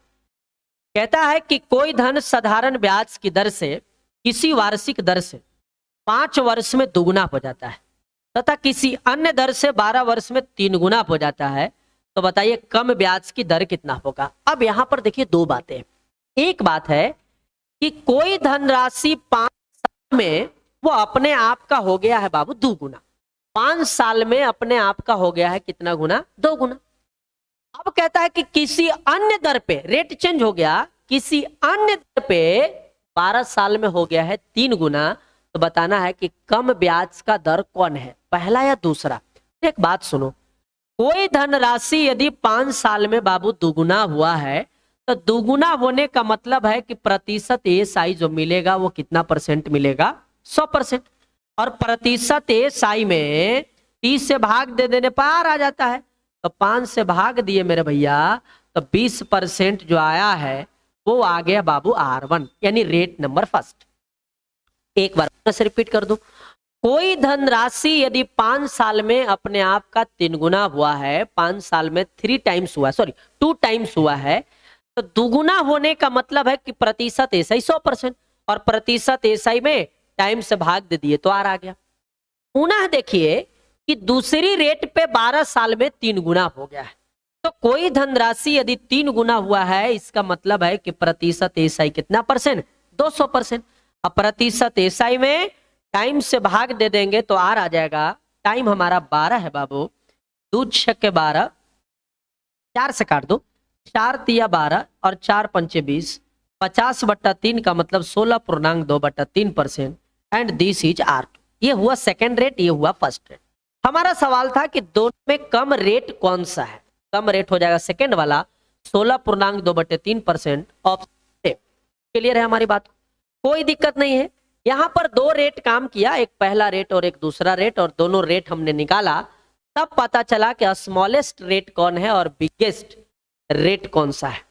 कहता है कि कोई धन साधारण ब्याज की दर से किसी वार्षिक दर से 5 वर्ष में 2 गुना हो जाता है, तथा किसी अन्य दर से 12 वर्ष में 3 गुना हो जाता है, तो बताइए कम ब्याज की दर कितना होगा? अब यहां पर देखिए 2 बातें। एक बात है कि कोई धनराशि 5 साल में वो अपने आप का हो गया है बाबू 2 गुना। 5 साल में अपने आप का हो गया है कितना गुना? 2 गुना। अब कहता है कि किसी अन्य दर पे रेट चेंज हो गया, किसी अन्य दर पे 12 साल में हो गया है 3 गुना, तो बताना है कि कम ब्याज का दर कौन है, पहला या दूसरा। एक बात सुनो, कोई धनराशि यदि 5 साल में बाबू 2 गुना हुआ है, तो 2 गुना होने का मतलब है कि प्रतिशत एएसआई जो मिलेगा वो कितना परसेंट मिलेगा? 100%। और प्रतिशत एएसआई में 30 से भाग दे देने पर आ जाता है, तो 5 से भाग दिए मेरे भैया, तो 20% जो आया है वो आ गया बाबू R1, यानी रेट नंबर फर्स्ट। एक बार से रिपीट कर दूं, कोई धनराशि यदि 5 साल में अपने आप का 3 गुना हुआ है, 5 साल में 2 टाइम्स हुआ है, तो 2 गुना होने का मतलब है कि प्रतिशत एसआई 100%, और प्रतिशत एसआई में टाइम से भाग दे दिए तो आर आ गया। पुनः देखिए कि दूसरी रेट पे 12 साल में 3 गुना हो गया है, तो कोई धनराशि यदि 3 गुना हुआ है, इसका मतलब है कि प्रतिशत एसआई कितना परसेंट? 200%। अब प्रतिशत एसआई में टाइम से भाग दे देंगे तो आर आ जाएगा। टाइम हमारा 12 है बाबू, 2 6 12, 4 से काट दो, 4 तिया 12 और 4 पंचे 20, 50/3 का मतलब 16.2/3%, एंड दिस इज R2। ये हुआ सेकेंड रेट, ये हुआ फर्स्ट रेट। हमारा सवाल था कि दोनों में कम रेट कौन सा है? कम रेट हो जाएगा सेकेंड वाला, 16.2/3%। ऑप्शन क्लियर है हमारी बात? कोई दिक्कत नहीं है। यहां पर 2 रेट काम किया, एक पहला रेट और एक दूसरा रेट, और दोनों रेट हमने निकाला, तब पता चला कि स्मॉलेस्ट रेट कौन है और बिगेस्ट रेट कौन सा है।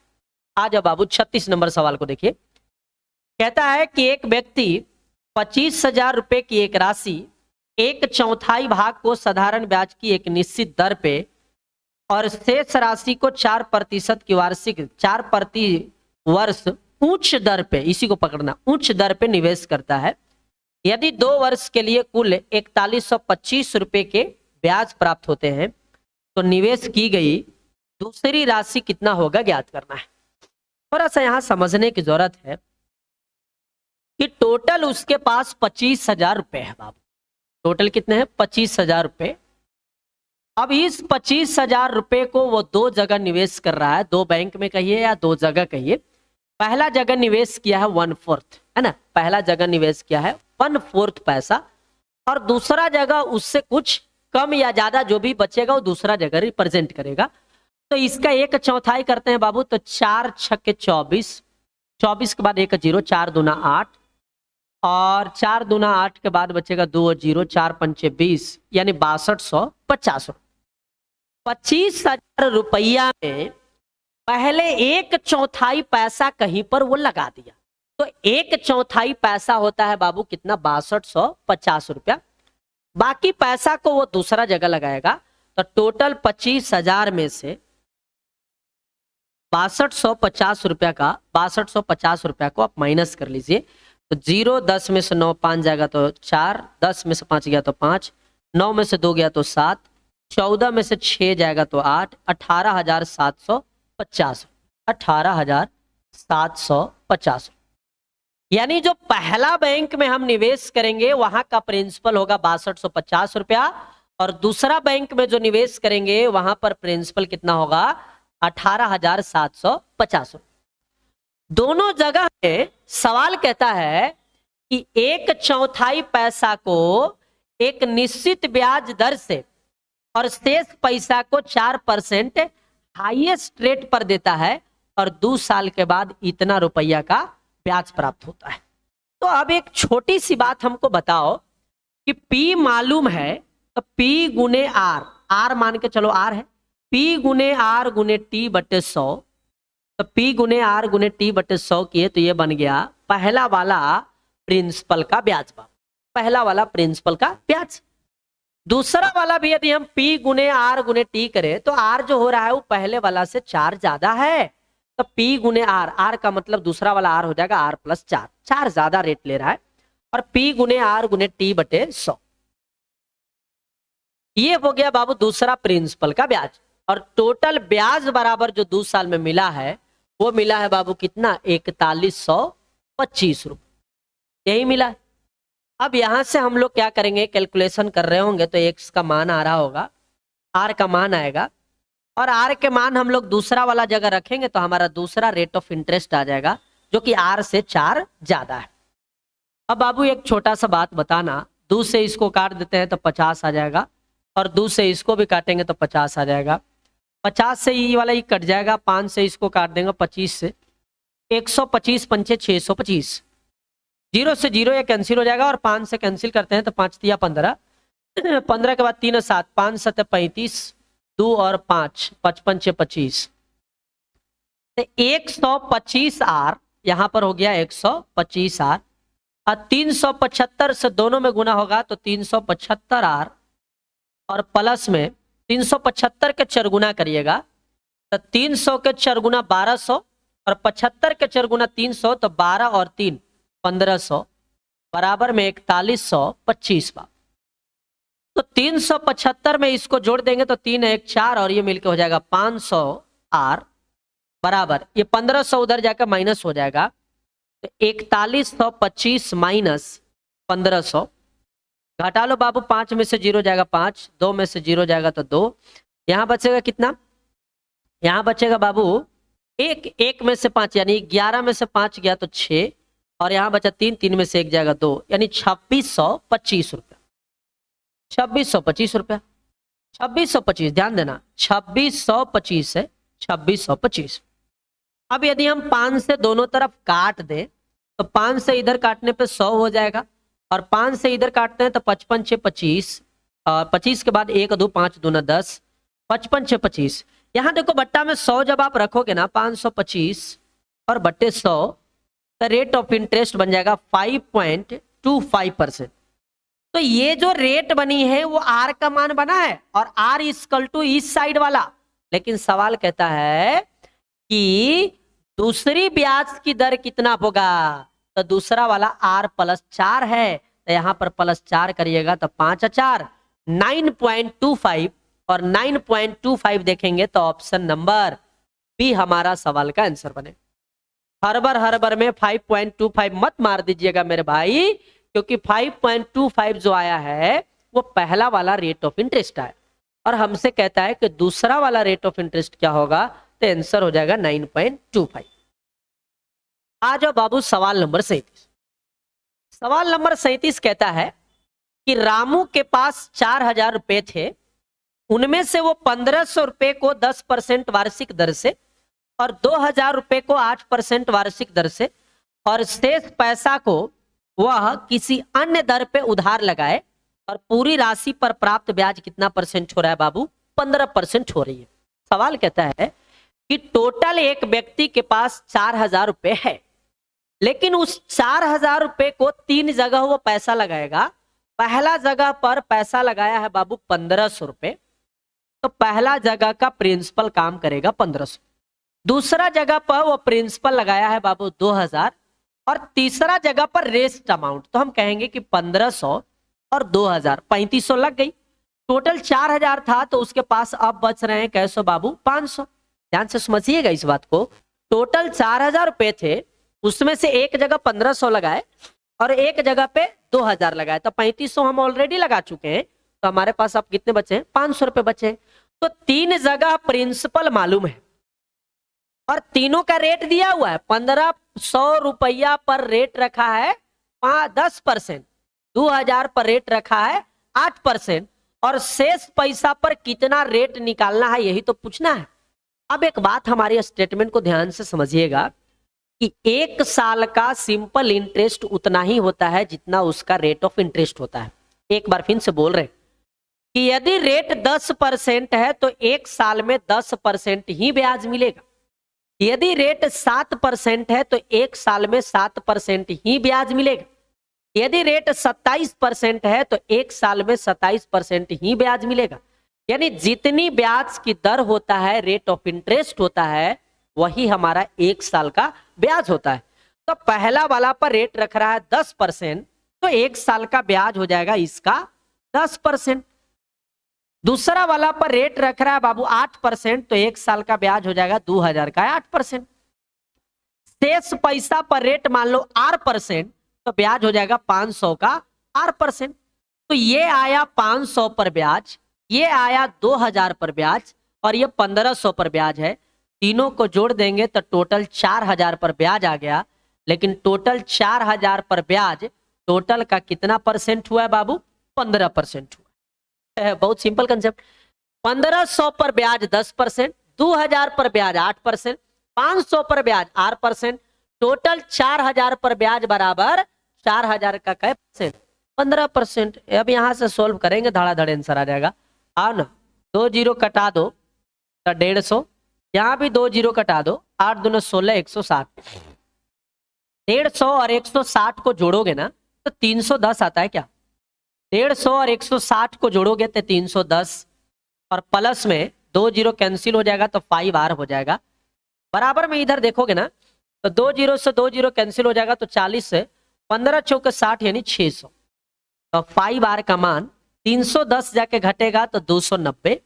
आ जाओ बाबू 36 नंबर सवाल को देखिए। कहता है कि एक व्यक्ति 25,000 रुपए की एक राशि 1/4 भाग को साधारण ब्याज की एक निश्चित दर पे और शेष राशि को 4% की वार्षिक 4 प्रति वर्ष उच्च दर पे, इसी को पकड़ना, उच्च दर पे निवेश करता है। यदि 2 वर्ष के लिए कुल 4125 रुपए के ब्याज प्राप्त होते हैं तो निवेश की गई दूसरी राशि कितना होगा ज्ञात करना है। थोड़ा सा यहां समझने की जरूरत है कि टोटल उसके पास 25,000 रुपए है बाबू। टोटल कितने हैं? 25,000 रुपए। अब इस 25,000 रुपए को वो 2 जगह निवेश कर रहा है, 2 बैंक में कहिए या 2 जगह कहिए। पहला जगह निवेश किया है 1/4, है ना, पहला जगह निवेश किया है 1/4 पैसा, और दूसरा जगह उससे कुछ कम या ज्यादा जो भी बचेगा वो दूसरा जगह रिप्रेजेंट करेगा। तो इसका 1/4 करते हैं बाबू, तो 4 छक्के 24, 24 के बाद 1 0, 4 दूना 8, और 4 दूना 8 के बाद बचेगा 2 और 0, 4 पंचे 20, यानी 6250। 25,000 रुपया में पहले 1/4 पैसा कहीं पर वो लगा दिया, तो 1/4 पैसा होता है बाबू कितना? 6250 रुपया। बाकी पैसा को वो दूसरा जगह लगाएगा, तो टोटल 25,000 में से 6250 रुपया का 6250 रुपया को आप माइनस कर लीजिए, तो 0, 10 में से 9 5 जाएगा तो 4, 10 में से 5 गया तो 5, 9 में से 2 गया तो 7, 14 में से 6 जाएगा तो 8, 18,750, 18,750। यानी जो पहला बैंक में हम निवेश करेंगे वहां का प्रिंसिपल होगा 6250 रुपया, और दूसरा बैंक में जो निवेश करेंगे वहां पर प्रिंसिपल कितना होगा? 18,750। दोनों जगह में सवाल कहता है कि 1/4 पैसा को एक निश्चित ब्याज दर से और शेष पैसा को 4% हाईएस्ट रेट पर देता है, और 2 साल के बाद इतना रुपया का ब्याज प्राप्त होता है। तो अब एक छोटी सी बात हमको बताओ कि P मालूम है, तो P गुने R, R मान के चलो R है, P गुने R गुने T बटे 100, तो P गुने R गुने T बटे 100 किए तो ये बन गया पहला वाला प्रिंसिपल का ब्याज। पहला वाला प्रिंसिपल का ब्याज। दूसरा वाला भी यदि हम P गुने R गुने T करें तो R जो हो रहा है वो पहले वाला से 4 ज्यादा है, तो P गुने R, R का मतलब दूसरा वाला R हो जाएगा R प्लस 4, 4 ज्यादा रेट ले रहा है, और P गुने R गुने T बटे 100। ये हो गया बाबू दूसरा प्रिंसिपल का ब्याज, और टोटल ब्याज बराबर जो 2 साल में मिला है वो मिला है बाबू कितना? 4125 रुपए, यही मिला है। अब यहां से हम लोग क्या करेंगे? कैलकुलेशन कर रहे होंगे तो x का मान आ रहा होगा, r का मान आएगा, और r के मान हम लोग दूसरा वाला जगह रखेंगे तो हमारा दूसरा रेट ऑफ इंटरेस्ट आ जाएगा जो कि r से 4 ज्यादा है। अब बाबू एक छोटा सा बात बताना, 2 से इसको काट देते हैं तो 50 आ जाएगा, और 2 से इसको भी काटेंगे तो 50 आ जाएगा, 50 से ये वाला ही कट जाएगा, 5 से इसको काट देंगे 25 से, 125 पंचे 625, 0 से 0 ये कैंसिल हो जाएगा, और 5 से कैंसिल करते हैं तो 5 तिया 15, 15 के बाद 3 और 7, 5 7 35, 2 और 5 55 6 25, तो 125R यहां पर हो गया 125R, और 375 से दोनों में गुना होगा तो 375R, और प्लस में 375 के चरगुना करिएगा तो 300 के चरगुना 1200, और 75 के चरगुना 300, तो 12 और 3 1500 बराबर में 4125 बार। तो 375 में इसको जोड़ देंगे तो 3 1 4, और ये मिलके हो जाएगा 500R बराबर, ये 1500 उधर जाकर माइनस हो जाएगा, तो 4125 माइनस 1500, घटा लो बाबू, 5 में से 0 जाएगा 5, 2 में से 0 जाएगा तो 2, यहां बचेगा कितना? यहां बचेगा बाबू 1 में से 5, यानी 11 में से 5 गया तो 6, और यहां बचा 3, 3 में से 1 जाएगा 2, यानी 2625 रुपया, 2625 रुपया, 2625, ध्यान देना 2625 है, 2625। अब यदि हम 5 से दोनों तरफ काट दें तो 5 से इधर काटने पे 100 हो जाएगा, और 5 से इधर काटते हैं तो 55 6 25, और 25 के बाद 1 2 5 2 10, 55 6 25। यहाँ देखो बट्टा में 100 जब आप रखोगे ना 525 और बट्टे 100, तो रेट ऑफ इंटरेस्ट बन जाएगा 5.25%। तो ये जो रेट बनी है वो आर का मान बना है और आर इक्वल टू इस साइड वाला, लेकिन सवाल कहता है कि दूसरी ब्याज की दर कितना होगा, तो दूसरा वाला आर +4 है, तो यहां पर +4 करिएगा तो 5 4 9.25 और 9.25 देखेंगे तो ऑप्शन नंबर बी हमारा सवाल का आंसर बने। हर बार में 5.25 मत मार दीजिएगा मेरे भाई, क्योंकि 5.25 जो आया है वो पहला वाला रेट ऑफ इंटरेस्ट आया और हमसे कहता है कि दूसरा वाला रेट ऑफ इंटरेस्ट क्या होगा, तो आंसर हो जाएगा 9.25। आ जाओ बाबू सवाल नंबर 37। सवाल नंबर 37 कहता है कि रामू के पास 4,000 रुपए थे, उनमें से वो 1,500 रुपए को 10% वार्षिक दर से और 2,000 रुपए को 8% वार्षिक दर से और शेष पैसा को वह किसी अन्य दर पे उधार लगाए और पूरी राशि पर प्राप्त ब्याज कितना परसेंट हो रहा है बाबू, 15% हो रही है। सवाल कहता है कि टोटल एक व्यक्ति के पास 4,000 रुपए है, लेकिन उस 4,000 रुपए को 3 जगह वो पैसा लगाएगा। पहला जगह पर पैसा लगाया है बाबू 1,500 रुपए, तो पहला जगह का प्रिंसिपल काम करेगा 1,500। दूसरा जगह पर वो प्रिंसिपल लगाया है बाबू 2,000 और तीसरा जगह पर रेस्ट अमाउंट, तो हम कहेंगे कि 1,500 और 2,000 3,500 लग गई। टोटल 4,000 था, तो उसके पास अब बच रहे हैं कैसे बाबू 500। ध्यान से समझिएगा इस बात को। टोटल 4,000 रुपए थे, उसमें से एक जगह 1,500 लगाए और एक जगह पे 2,000 लगाए, तो 3,500 हम ऑलरेडी लगा चुके हैं, तो हमारे पास अब कितने बचे हैं, 500 रुपए बचे हैं। तो 3 जगह प्रिंसिपल मालूम है और तीनों का रेट दिया हुआ है। 1,500 रुपया पर रेट रखा है 10%, 2,000 पर रेट रखा है 8% और शेष पैसा पर कितना रेट निकालना है यही तो पूछना है। अब एक बात हमारे स्टेटमेंट को ध्यान से समझिएगा कि 1 साल का सिंपल इंटरेस्ट उतना ही होता है जितना उसका रेट ऑफ इंटरेस्ट होता है। एक बार फिर से बोल रहे हैं कि यदि रेट 10% है तो 1 साल में 10% ही ब्याज मिलेगा। यदि रेट 7% है तो 1 साल में 7% ही ब्याज मिलेगा। यदि रेट 27% है तो 1 साल में 27% ही ब्याज मिलेगा। यानी जितनी ब्याज की दर होता है, रेट ऑफ इंटरेस्ट होता है, वही हमारा 1 साल का ब्याज होता है। तो पहला वाला पर रेट रख रहा है 10%, तो 1 साल का ब्याज हो जाएगा इसका 10%। दूसरा वाला पर रेट रख रहा है बाबू 8%, तो 1 साल का ब्याज हो जाएगा 2,000 का 8%। शेष पैसा पर रेट मान लो 8%, तो ब्याज हो जाएगा 500 का 8%। तो ये आया 500 पर ब्याज, ये आया 2,000 पर ब्याज और ये 1,500 पर ब्याज है। तीनों को जोड़ देंगे तो टोटल 4,000 पर ब्याज आ गया। लेकिन टोटल 4,000 पर ब्याज टोटल का कितना परसेंट हुआ है बाबू, 15% हुआ है। बहुत सिंपल कंसेप्ट। 1,500 पर ब्याज 10%, 2,000 पर ब्याज 8%, 500 पर ब्याज 8%, टोटल 4,000 पर ब्याज बराबर 4,000 का कै परसेंट, 15%। अब यहां से सोल्व करेंगे, धड़ाधड़ आंसर आ जाएगा। आओ ना, 2 जीरो कटा दो तो 150, यहां भी 2 जीरो कटा दो, 8 दूना 16, 160। 150 और 160 को जोड़ोगे ना तो 310 आता है क्या। 150 और 160 को जोड़ोगे तो 310 और प्लस में 2 जीरो कैंसिल हो जाएगा तो 5R हो जाएगा। बराबर में इधर देखोगे ना तो 2 जीरो से 2 जीरो कैंसिल हो जाएगा तो 40 से 15 चौके 60 यानी 600। तो 5R का मान 310 जाके घटेगा तो 290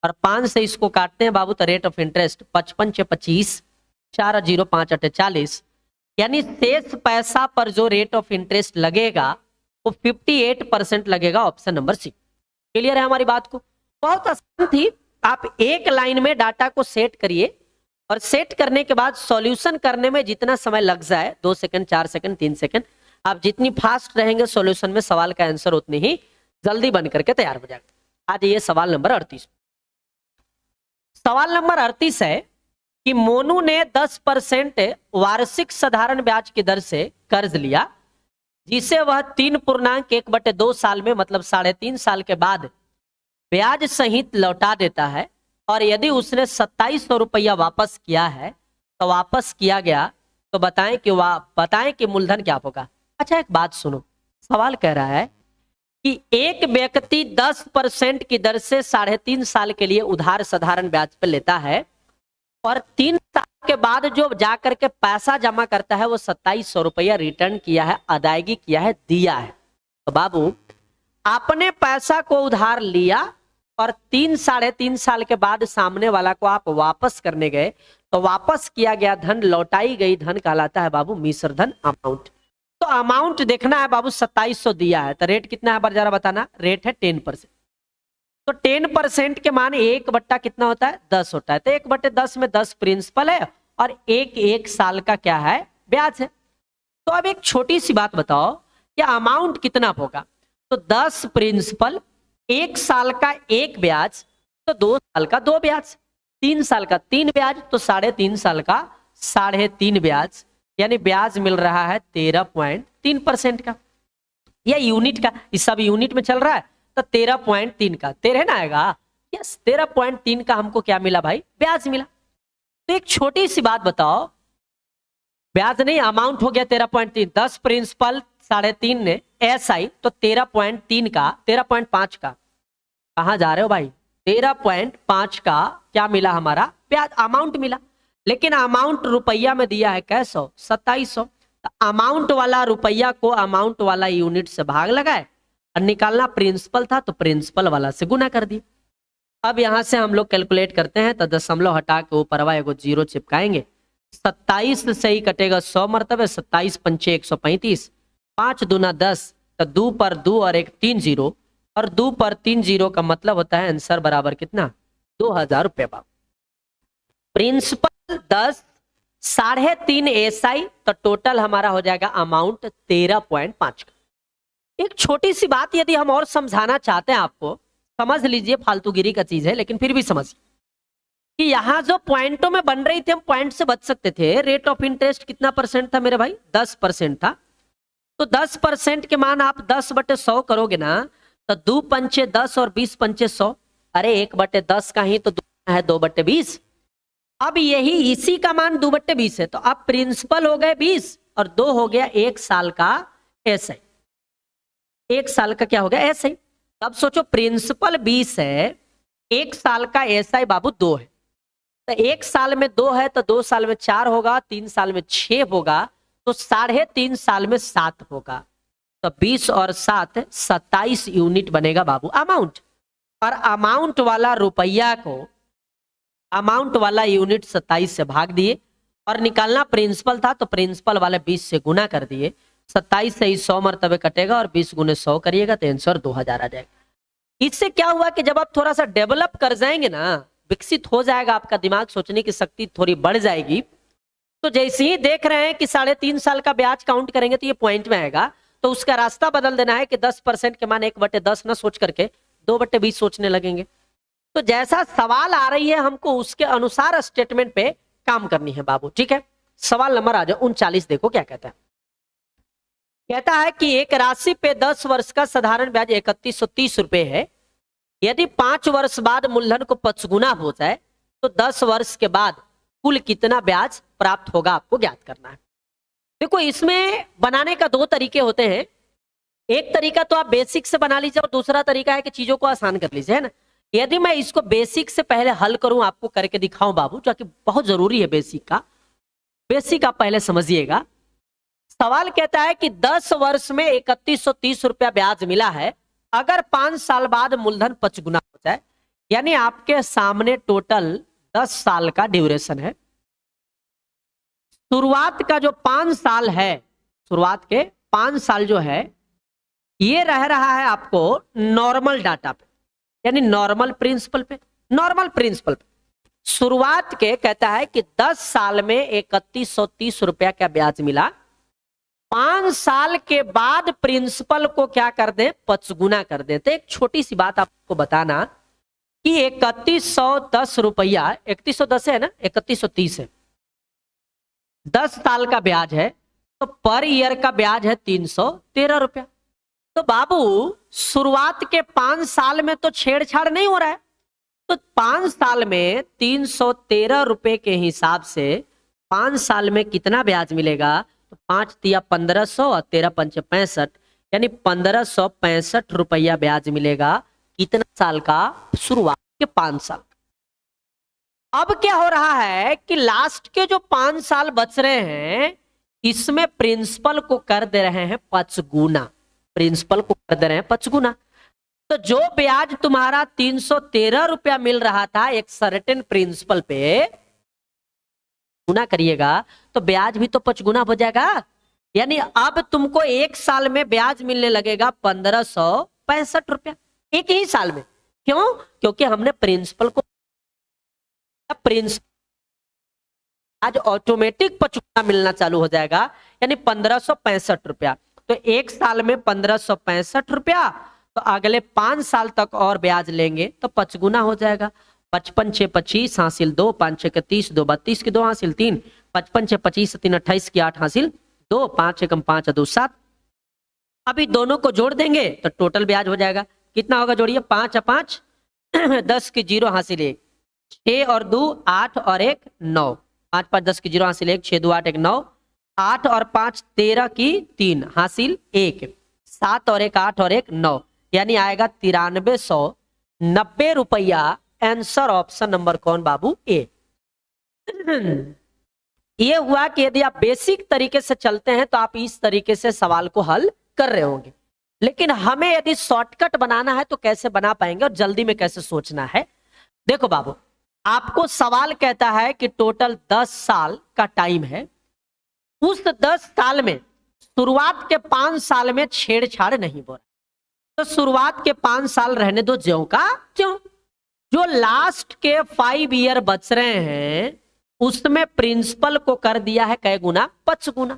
और 5 से इसको काटते हैं बाबू तो रेट ऑफ इंटरेस्ट 55 से 25, 4 0 5 8 40, यानी शेष पैसा पर जो रेट ऑफ इंटरेस्ट लगेगा वो 58% लगेगा। Option number C. क्लियर है हमारी बात को। बहुत आसान थी। आप एक लाइन में डाटा को सेट करिए और सेट करने के बाद सॉल्यूशन करने में जितना समय लग जाए 2 सेकंड 4 सेकंड 3 सेकंड, आप जितनी फास्ट रहेंगे सॉल्यूशन में सवाल का आंसर उतनी ही जल्दी बन करके तैयार हो जाएगा। आज ये सवाल नंबर 38। सवाल नंबर 38 है कि मोनू ने 10% वार्षिक साधारण ब्याज की दर से कर्ज लिया, जिसे वह 3.1/2 साल में मतलब 3.5 साल के बाद ब्याज सहित लौटा देता है। और यदि उसने 2,700 रुपया वापस किया है तो वापस किया गया तो बताएं कि मूलधन क्या होगा। अच्छा एक बात सुनो, सवाल कह रहा है कि एक व्यक्ति 10% की दर से 3.5 साल के लिए उधार साधारण ब्याज पर लेता है और 3 साल के बाद जो जाकर के पैसा जमा करता है वो 2700 रुपया रिटर्न किया है, अदायगी किया है, दिया है। तो बाबू आपने पैसा को उधार लिया और 3-3.5 साल के बाद सामने वाला को आप वापस करने गए तो वापस किया गया धन, लौटाई गई धन कहलाता है बाबू मिश्र धन, अमाउंट। तो अमाउंट देखना है बाबू, 2700 दिया है तो रेट कितना है जरा बताना। रेट है 10%। तो 10% के मान 1/, कितना होता है 10 होता है। तो 1/10 में 10 प्रिंसिपल है और एक साल का क्या है ब्याज है। तो अब एक छोटी सी बात बताओ कि अमाउंट कितना होगा। तो 10 प्रिंसिपल, 1 साल का 1 ब्याज, तो 2 साल का 2 ब्याज, 3 साल का 3 ब्याज, तो 3.5 साल का 3.5 ब्याज, यानी ब्याज मिल रहा है 13.3% का। यह यूनिट का, इस सब यूनिट में चल रहा है तो 13.3 का 13 ना आएगा। यस 13.3 का हमको क्या मिला भाई, ब्याज मिला। तो एक छोटी सी बात बताओ, ब्याज नहीं अमाउंट हो गया 13.3, 10 प्रिंसिपल 3.5 ने SI, तो 13.3 का 13.5 का कहां जा रहे हो भाई, 13.5 का क्या मिला हमारा ब्याज, अमाउंट मिला। लेकिन अमाउंट रुपया में दिया है कैसे, 2700। अमाउंट वाला रुपया को अमाउंट वाला यूनिट से भाग लगाए और निकालना प्रिंसिपल था तो प्रिंसिपल वाला से गुना कर दिए। अब यहां से हम लोग कैलकुलेट करते हैं तो दशमलव हटा के ऊपर एगो 0 चिपकाएंगे। 27 से ही कटेगा 100 मरतबे, 27 पंचे 135, 5 दूना 10, तो 2 पर 2 और 1 3 0, और 2 पर 3 0 का मतलब होता है आंसर बराबर कितना 2000 रुपये। बाबू प्रिंसिपल 10, 3.5 SI, तो टोटल हमारा हो जाएगा अमाउंट 13.5 का। एक छोटी सी बात यदि हम और समझाना चाहते हैं आपको, समझ लीजिए, फालतूगिरी का चीज है लेकिन फिर भी समझिए कि यहां जो पॉइंटों में बन रही थी हम पॉइंट से बच सकते थे। रेट ऑफ इंटरेस्ट कितना परसेंट था मेरे भाई, 10% था। तो 10% के मान आप 10/100 करोगे ना, तो 2 पंचे 10 और 20 पंचे 100, अरे 1/10 का ही तो है 2/20। अब यही इसी का मान 2/20 है, तो अब प्रिंसिपल हो गए 20 और 2 हो गया 1 साल का SI। 1 साल का क्या हो गया SI। अब सोचो प्रिंसिपल 20 है, 1 साल का SI बाबू 2 है, तो 1 साल में 2 है तो 2 साल में 4 होगा, 3 साल में 6 होगा, तो 3.5 साल में 7 होगा। तो 20 और 7 27 यूनिट बनेगा बाबू अमाउंट। और अमाउंट वाला रुपया को अमाउंट वाला यूनिट 27 से भाग दिए और निकालना प्रिंसिपल था तो प्रिंसिपल वाले 20 से गुना कर दिए। 27 से ही 100 मरतबे कटेगा और 20 गुने 100 करिएगा तो आंसर 2000 आ जाएगा। इससे क्या हुआ कि जब आप थोड़ा सा डेवलप कर जाएंगे ना, विकसित हो जाएगा आपका दिमाग, सोचने की शक्ति थोड़ी बढ़ जाएगी, तो जैसे ही देख रहे हैं कि 3.5 साल का ब्याज काउंट करेंगे तो ये पॉइंट में आएगा, तो उसका रास्ता बदल देना है कि 10% के मान 1/10 न सोच करके 2/20 सोचने लगेंगे। तो जैसा सवाल आ रही है हमको उसके अनुसार स्टेटमेंट पे काम करनी है बाबू, ठीक है। सवाल नंबर आ जाओ 39, देखो क्या कहता है। कहता है कि एक राशि पे 10 वर्ष का साधारण ब्याज 3130 रुपए है। यदि 5 वर्ष बाद मूलधन को 5 गुना हो जाए तो 10 वर्ष के बाद कुल कितना ब्याज प्राप्त होगा, आपको ज्ञात करना है। देखो इसमें बनाने का 2 तरीके होते हैं। एक तरीका तो आप बेसिक से बना लीजिए और दूसरा तरीका है कि चीजों को आसान कर लीजिए, है ना। यदि मैं इसको बेसिक से पहले हल करूं, आपको करके दिखाऊं बाबू, जो कि बहुत जरूरी है बेसिक आप पहले समझिएगा। सवाल कहता है कि 10 वर्ष में 3130 रुपया ब्याज मिला है, अगर 5 साल बाद मूलधन 5 गुना हो जाए, यानी आपके सामने टोटल 10 साल का ड्यूरेशन है। शुरुआत का जो 5 साल है, शुरुआत के 5 साल जो है ये रह रहा है आपको नॉर्मल डाटा पे, यानी नॉर्मल प्रिंसिपल पे। शुरुआत के कहता है कि 10 साल में 3130 रुपया का ब्याज मिला, 5 साल के बाद प्रिंसिपल को क्या कर दे, 5 गुना कर दे। तो एक छोटी सी बात आपको बताना कि 3110 रुपया, 3110 है ना, 3130 है, 10 साल का ब्याज है, तो पर ईयर का ब्याज है 313 रुपया। तो बाबू शुरुआत के 5 साल में तो छेड़छाड़ नहीं हो रहा है, तो 5 साल में 313 रुपए के हिसाब से 5 साल में कितना ब्याज मिलेगा? तो 5 तिया 1500 और 13 पंचे 65, यानी 1565 रुपया ब्याज मिलेगा। कितना साल का? शुरुआत के 5 साल। अब क्या हो रहा है कि लास्ट के जो 5 साल बच रहे हैं, इसमें प्रिंसिपल को कर दे रहे हैं 5 गुना। प्रिंसिपल को कर दे रहे हैं 5 गुना। तो जो ब्याज तुम्हारा 313 रुपया मिल रहा था एक सर्टेन प्रिंसिपल पे, गुना करिएगा तो ब्याज भी तो 5 गुना हो जाएगा। यानी अब तुमको एक साल में ब्याज मिलने लगेगा 1565 रुपया, एक ही साल में। क्यों? क्योंकि हमने प्रिंसिपल को आज ऑटोमेटिक 5 गुना मिलना चालू हो जाएगा, यानी 1565 रुपया। तो एक साल में 1565 रुपया, तो अगले 5 साल तक और ब्याज लेंगे तो 5 गुना हो जाएगा। 55 6 25 हासिल 2, 5 6 30, 2 32 की 2 हासिल 3, 55 6 25 3 28 की 8 हासिल 2, 5 1 5 2 7। अभी दोनों को जोड़ देंगे तो टोटल ब्याज हो जाएगा। कितना होगा? जोड़िए, 5 5 10 की 0 हासिल 1, 6 और 2 8 और 1 9, 5 5 10 की 0 हासिल 1, 6 2 8 1 9, 8 और 5 13 की 3 हासिल 1, 7 और 1 8 और 1 9, यानी आएगा 9390 रुपया। आंसर ऑप्शन नंबर कौन बाबू? ए। ये हुआ कि यदि आप बेसिक तरीके से चलते हैं तो आप इस तरीके से सवाल को हल कर रहे होंगे, लेकिन हमें यदि शॉर्टकट बनाना है तो कैसे बना पाएंगे और जल्दी में कैसे सोचना है? देखो बाबू, आपको सवाल कहता है कि टोटल 10 साल का टाइम है। उस 10 साल में शुरुआत के 5 साल में छेड़छाड़ नहीं हो रहा, तो शुरुआत के 5 साल रहने दो ज्यों का ज्यों। जो लास्ट के 5 ईयर बच रहे हैं उसमें प्रिंसिपल को कर दिया है कै गुना? 5 गुना।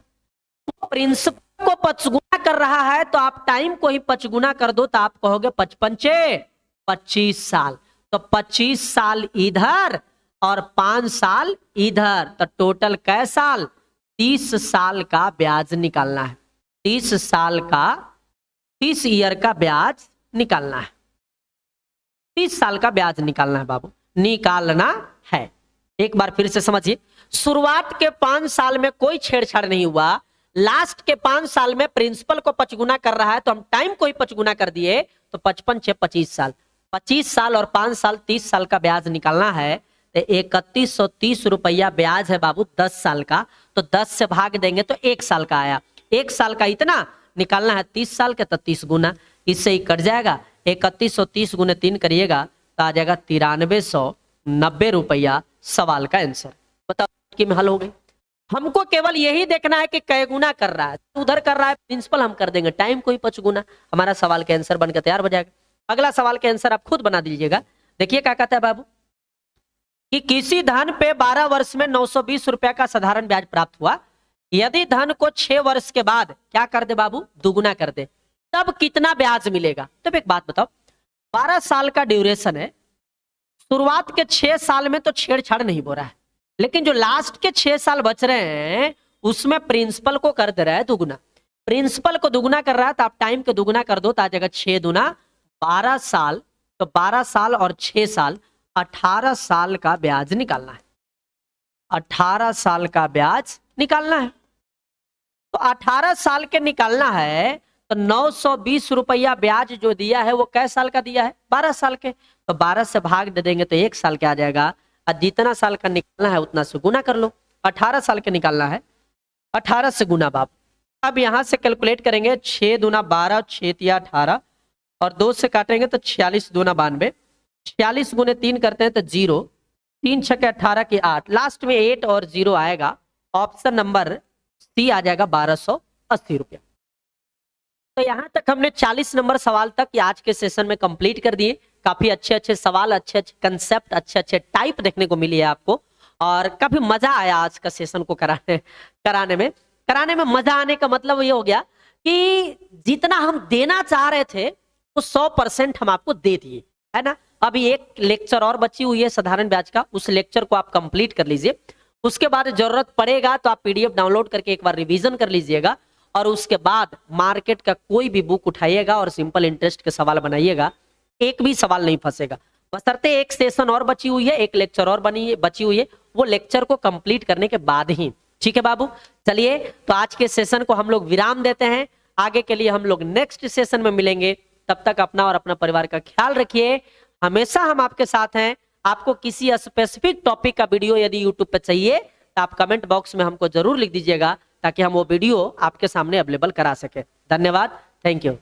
तो प्रिंसिपल को 5 गुना कर रहा है तो आप टाइम को ही 5 गुना कर दो तो आप कहोगे 55 25 साल। तो 25 साल इधर और 5 साल इधर, तो टोटल कै साल? 30 साल का ब्याज निकालना है। 30 साल का 30 ईयर का ब्याज निकालना है। 30 साल का ब्याज निकालना है बाबू, निकालना है। एक बार फिर से समझिए, शुरुआत के 5 साल में कोई छेड़छाड़ नहीं हुआ, लास्ट के 5 साल में प्रिंसिपल को 5 गुना कर रहा है तो हम टाइम को ही 5 गुना कर दिए, तो 55 6 25 साल। 25 साल और 5 साल 30 साल का ब्याज निकालना है तो 3130 रुपया ब्याज है बाबू 10 साल का। तो 10 से भाग देंगे तो 1 साल का आया। 1 साल का इतना निकालना है 30 साल के, तो 30 गुना, इससे ही कट जाएगा। 3130 गुने 3 करिएगा तो आ जाएगा 9390 रुपया सवाल का आंसर। बताओ कि हल हो गई। हमको केवल यही देखना है कि कै गुना कर रहा है, उधर कर रहा है प्रिंसिपल, हम कर देंगे टाइम को ही 5 गुना, हमारा सवाल का आंसर बनकर तैयार हो जाएगा। अगला सवाल का आंसर आप खुद बना दीजिएगा। देखिए क्या कहता है बाबू कि किसी धन पे 12 वर्ष में 920 रुपया का साधारण ब्याज प्राप्त हुआ। यदि धन को 6 वर्ष के बाद क्या कर दे बाबू? दुगुना कर दे, तब कितना ब्याज मिलेगा? तब एक बात बताओ, 12 साल का ड्यूरेशन है, शुरुआत के 6 साल में तो छेड़छाड़ नहीं हो रहा है, लेकिन जो लास्ट के 6 साल बच रहे हैं उसमें प्रिंसिपल को कर दे रहा है दुगुना। प्रिंसिपल को दुगुना कर रहा है तो आप टाइम को दुगुना कर दो तो आ जाएगा 6 दूना 12 साल। तो 12 साल और 6 साल 18 साल का ब्याज निकालना है। 18 साल का ब्याज निकालना है। तो 18 साल के निकालना है तो 920 रुपया ब्याज जो दिया है वो कै साल का दिया है? 12 साल के। तो 12 से भाग दे देंगे तो 1 साल के आ जाएगा, और जितना साल का निकालना है उतना से गुना कर लो। 18 साल के निकालना है, 18 से गुना बाप। अब यहां से कैलकुलेट करेंगे, 6 दूना 12, 6 तिया 18 और 2 से काटेंगे तो 46 दूना 92, 46 गुने 3 करते हैं तो 0, 3 छके 18 की 8, लास्ट में 8 और 0 आएगा। ऑप्शन नंबर सी आ जाएगा 1280 रुपया। तो यहां तक हमने 40 नंबर सवाल तक आज के सेशन में कंप्लीट कर दिए। काफी अच्छे अच्छे सवाल, अच्छे अच्छे कंसेप्ट, अच्छे अच्छे टाइप देखने को मिली है आपको, और काफी मजा आया आज का सेशन को कराने में मजा आने का मतलब ये हो गया कि जितना हम देना चाह रहे थे वो 100% हम आपको दे दिए, है ना। अभी एक लेक्चर और बची हुई है साधारण ब्याज का, उस लेक्चर को आप कंप्लीट कर लीजिए। उसके बाद जरूरत पड़ेगा तो आप पीडीएफ डाउनलोड करके एक बार रिवीजन कर लीजिएगा, और उसके बाद मार्केट का कोई भी बुक उठाइएगा और सिंपल इंटरेस्ट के सवाल बनाइएगा, एक भी सवाल नहीं फंसेगा। बशर्ते एक सेशन और बची हुई है, एक लेक्चर और बची हुई है, वो लेक्चर को कंप्लीट करने के बाद ही। ठीक है बाबू, चलिए तो आज के सेशन को हम लोग विराम देते हैं। आगे के लिए हम लोग नेक्स्ट सेशन में मिलेंगे। तब तक अपना और अपना परिवार का ख्याल रखिए। हमेशा हम आपके साथ हैं। आपको किसी स्पेसिफिक टॉपिक का वीडियो यदि यूट्यूब पे चाहिए तो आप कमेंट बॉक्स में हमको जरूर लिख दीजिएगा, ताकि हम वो वीडियो आपके सामने अवेलेबल करा सके। धन्यवाद, थैंक यू।